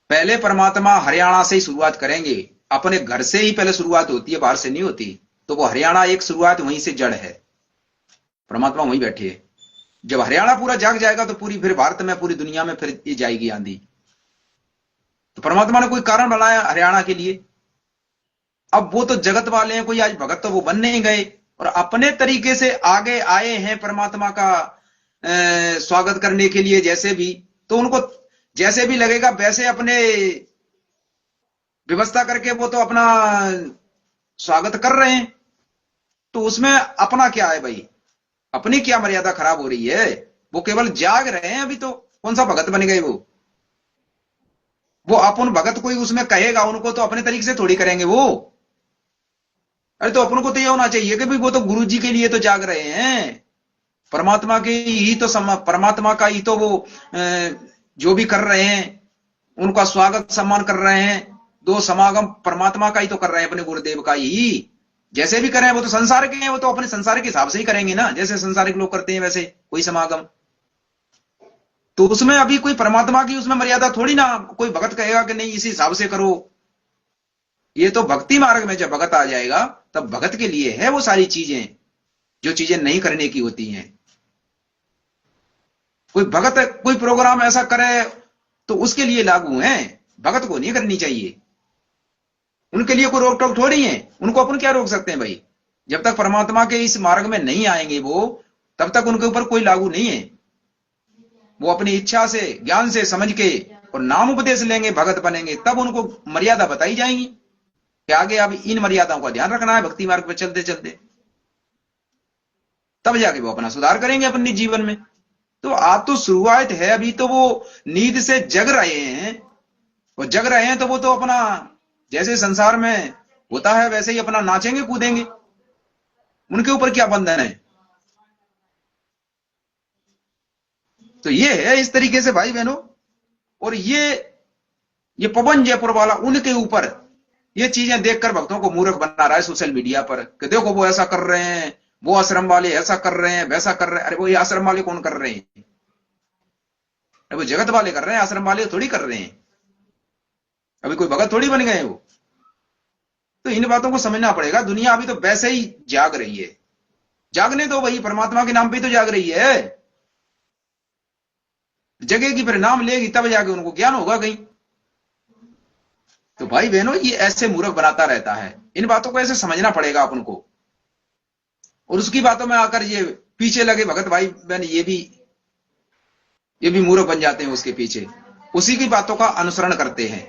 पहले परमात्मा हरियाणा से ही शुरुआत करेंगे, अपने घर से ही पहले शुरुआत होती है, बाहर से नहीं होती। तो वो हरियाणा एक शुरुआत वहीं से जड़ है, परमात्मा वहीं बैठे है। जब हरियाणा पूरा जाग जाएगा तो पूरी फिर भारत में, पूरी दुनिया में फिर ये जाएगी आंधी। तो परमात्मा ने कोई कारण बनाया हरियाणा के लिए। अब वो तो जगत वाले हैं, कोई आज भगत तो वो बन नहीं गए और अपने तरीके से आगे आए हैं परमात्मा का स्वागत करने के लिए। जैसे भी तो उनको जैसे भी लगेगा वैसे अपने व्यवस्था करके वो तो अपना स्वागत कर रहे हैं। तो उसमें अपना क्या है भाई? अपनी क्या मर्यादा खराब हो रही है? वो केवल जाग रहे हैं अभी। तो कौन सा भगत बन गए वो अपन भगत कोई उसमें कहेगा उनको तो अपने तरीके से थोड़ी करेंगे वो। अरे तो अपन को तो ये होना चाहिए कि भाई वो तो गुरु जी के लिए तो जाग रहे हैं, परमात्मा के ही तो परमात्मा का ही तो वो जो भी कर रहे हैं उनका स्वागत सम्मान कर रहे हैं। दो समागम परमात्मा का ही तो कर रहे हैं, अपने गुरुदेव का ही। जैसे भी करें वो तो संसार के हैं, वो तो अपने संसार के हिसाब से ही करेंगे ना, जैसे संसारिक लोग करते हैं वैसे कोई समागम। तो उसमें अभी कोई परमात्मा की उसमें मर्यादा थोड़ी ना कोई भगत कहेगा कि नहीं इसी हिसाब से करो। ये तो भक्ति मार्ग में जब भगत आ जाएगा तब भगत के लिए है वो सारी चीजें जो चीजें नहीं करने की होती हैं। कोई भगत कोई प्रोग्राम ऐसा करे तो उसके लिए लागू है, भगत को नहीं करनी चाहिए। उनके लिए कोई रोक टोक थोड़ी है, उनको अपन क्या रोक सकते हैं भाई? जब तक परमात्मा के इस मार्ग में नहीं आएंगे वो, तब तक उनके ऊपर कोई लागू नहीं है। वो अपनी इच्छा से, ज्ञान से समझ के और नाम उपदेश लेंगे, भगत बनेंगे, तब उनको मर्यादा बताई जाएंगी कि आगे अब इन मर्यादाओं का ध्यान रखना है भक्ति मार्ग पर चलते चलते। तब जाके वो अपना सुधार करेंगे अपने जीवन में। तो आप तो शुरुआत है, अभी तो वो नींद से जग रहे हैं। वो जग रहे हैं तो वो तो अपना जैसे संसार में होता है वैसे ही अपना नाचेंगे कूदेंगे। उनके ऊपर क्या बंधन है? तो ये है इस तरीके से भाई बहनों। और ये पवन जयपुर वाला उनके ऊपर ये चीजें देखकर भक्तों को मूर्ख बना रहा है सोशल मीडिया पर कि देखो वो ऐसा कर रहे हैं, वो आश्रम वाले ऐसा कर रहे हैं, वैसा कर रहे हैं। अरे वो ये आश्रम वाले कौन कर रहे हैं? अरे वो जगत वाले कर रहे हैं, आश्रम वाले थोड़ी कर रहे हैं। अभी कोई भगत थोड़ी बन गए वो। तो इन बातों को समझना पड़ेगा। दुनिया अभी तो वैसे ही जाग रही है, जागने दो भाई, परमात्मा के नाम पे तो जाग रही है। जगेगी फिर नाम लेगी तब जाके उनको ज्ञान होगा कहीं। तो भाई बहनों ये ऐसे मूर्ख बनाता रहता है, इन बातों को ऐसे समझना पड़ेगा अपन को। और उसकी बातों में आकर ये पीछे लगे भगत भाई बहन ये भी मूर्ख बन जाते हैं उसके पीछे, उसी की बातों का अनुसरण करते हैं,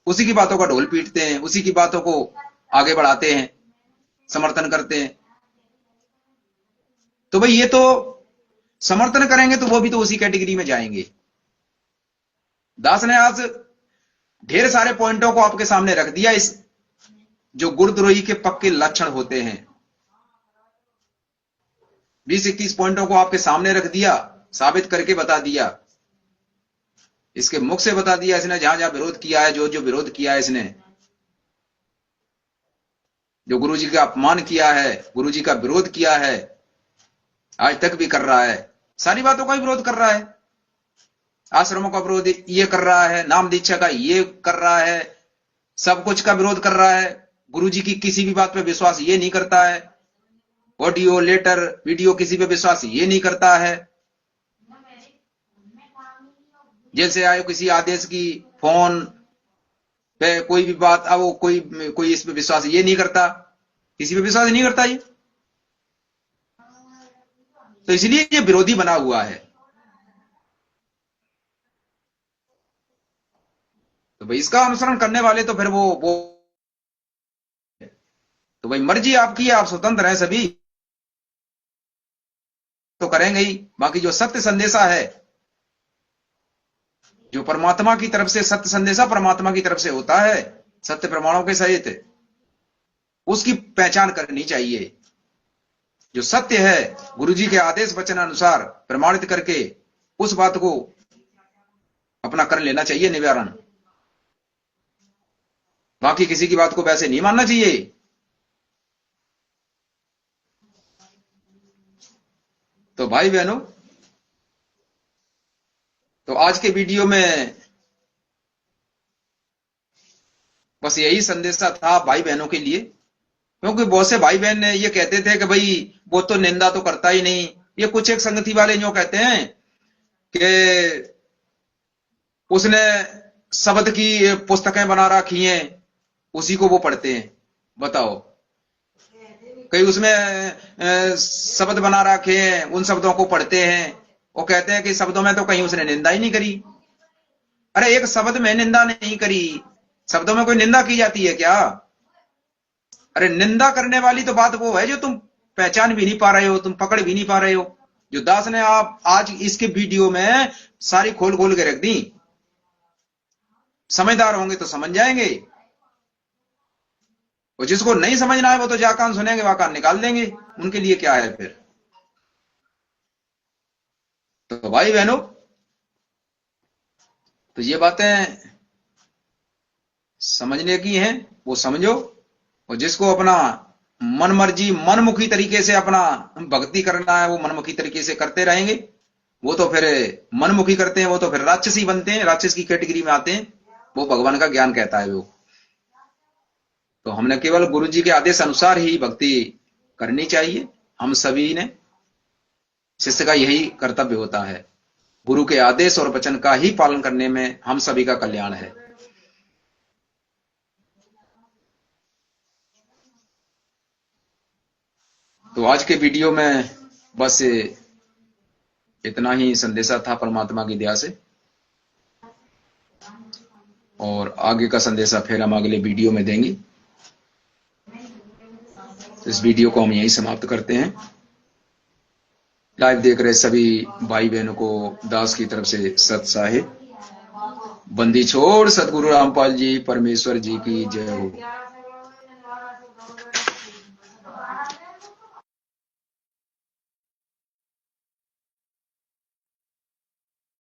उसी की बातों का ढोल पीटते हैं, उसी की बातों को आगे बढ़ाते हैं, समर्थन करते हैं। तो भाई ये तो समर्थन करेंगे तो वो भी तो उसी कैटेगरी में जाएंगे। दास ने आज ढेर सारे पॉइंटों को आपके सामने रख दिया, इस जो गुरुद्रोही के पक्के लक्षण होते हैं। 20-21 पॉइंटों को आपके सामने रख दिया, साबित करके बता दिया, इसके मुख से बता दिया इसने, जहां जहां विरोध किया है, जो जो विरोध किया है इसने, जो गुरुजी का अपमान किया है, गुरुजी का विरोध किया है, आज तक भी कर रहा है, सारी बातों का विरोध कर रहा है। आश्रमों का विरोध ये कर रहा है, नाम दीक्षा का ये कर रहा है, सब कुछ का विरोध कर रहा है। गुरुजी की किसी भी बात पे विश्वास ये नहीं करता है, ऑडियो लेटर वीडियो किसी पे विश्वास ये नहीं करता है। जेल से आए किसी आदेश की फोन पे कोई भी बात वो कोई इस पे विश्वास ये नहीं करता, किसी पे विश्वास नहीं करता ये। तो इसलिए ये विरोधी बना हुआ है। तो भाई इसका अनुसरण करने वाले तो फिर वो तो भाई मर्जी आपकी है, आप स्वतंत्र हैं, सभी तो करेंगे ही। बाकी जो सत्य संदेशा है, जो परमात्मा की तरफ से सत्य संदेशा परमात्मा की तरफ से होता है सत्य प्रमाणों के सहित, उसकी पहचान करनी चाहिए। जो सत्य है गुरुजी के आदेश वचन अनुसार प्रमाणित करके उस बात को अपना कर लेना चाहिए निवारण। बाकी किसी की बात को वैसे नहीं मानना चाहिए। तो भाई बहनों, तो आज के वीडियो में बस यही संदेशा था भाई बहनों के लिए, क्योंकि बहुत से भाई बहन ये कहते थे कि भाई वो तो निंदा तो करता ही नहीं। ये कुछ एक संगति वाले जो कहते हैं कि उसने शब्द की पुस्तकें बना रखी हैं, उसी को वो पढ़ते हैं। बताओ, कई उसमें शब्द बना रखे हैं, उन शब्दों को पढ़ते हैं, वो कहते हैं कि शब्दों में तो कहीं उसने निंदा ही नहीं करी। अरे एक शब्द में निंदा नहीं करी, शब्दों में कोई निंदा की जाती है क्या? अरे निंदा करने वाली तो बात वो है जो तुम पहचान भी नहीं पा रहे हो, तुम पकड़ भी नहीं पा रहे हो। जो दास ने आप आज इसके वीडियो में सारी खोल खोल के रख दी। समझदार होंगे तो समझ जाएंगे, और जिसको नहीं समझना है वो तो जाकान सुनेंगे, वाकान निकाल देंगे, उनके लिए क्या है फिर। तो भाई बहनों, तो ये बातें समझने की हैं, वो समझो। और जिसको अपना मन मर्जी मनमुखी तरीके से अपना भक्ति करना है, वो मनमुखी तरीके से करते रहेंगे। वो तो फिर मनमुखी करते हैं, वो तो फिर राक्षसी बनते हैं, राक्षस की कैटेगरी में आते हैं। वो भगवान का ज्ञान कहता है वो। तो हमने केवल गुरु जी के आदेश अनुसार ही भक्ति करनी चाहिए। हम सभी ने, शिष्य का यही कर्तव्य होता है, गुरु के आदेश और वचन का ही पालन करने में हम सभी का कल्याण है। तो आज के वीडियो में बस इतना ही संदेशा था परमात्मा की दया से, और आगे का संदेशा फिर हम अगले वीडियो में देंगे। तो इस वीडियो को हम यहीं समाप्त करते हैं। लाइव देख रहे सभी भाई बहनों को दास की तरफ से सत साहिब बंदी छोड़ सतगुरु रामपाल जी परमेश्वर जी की जय हो।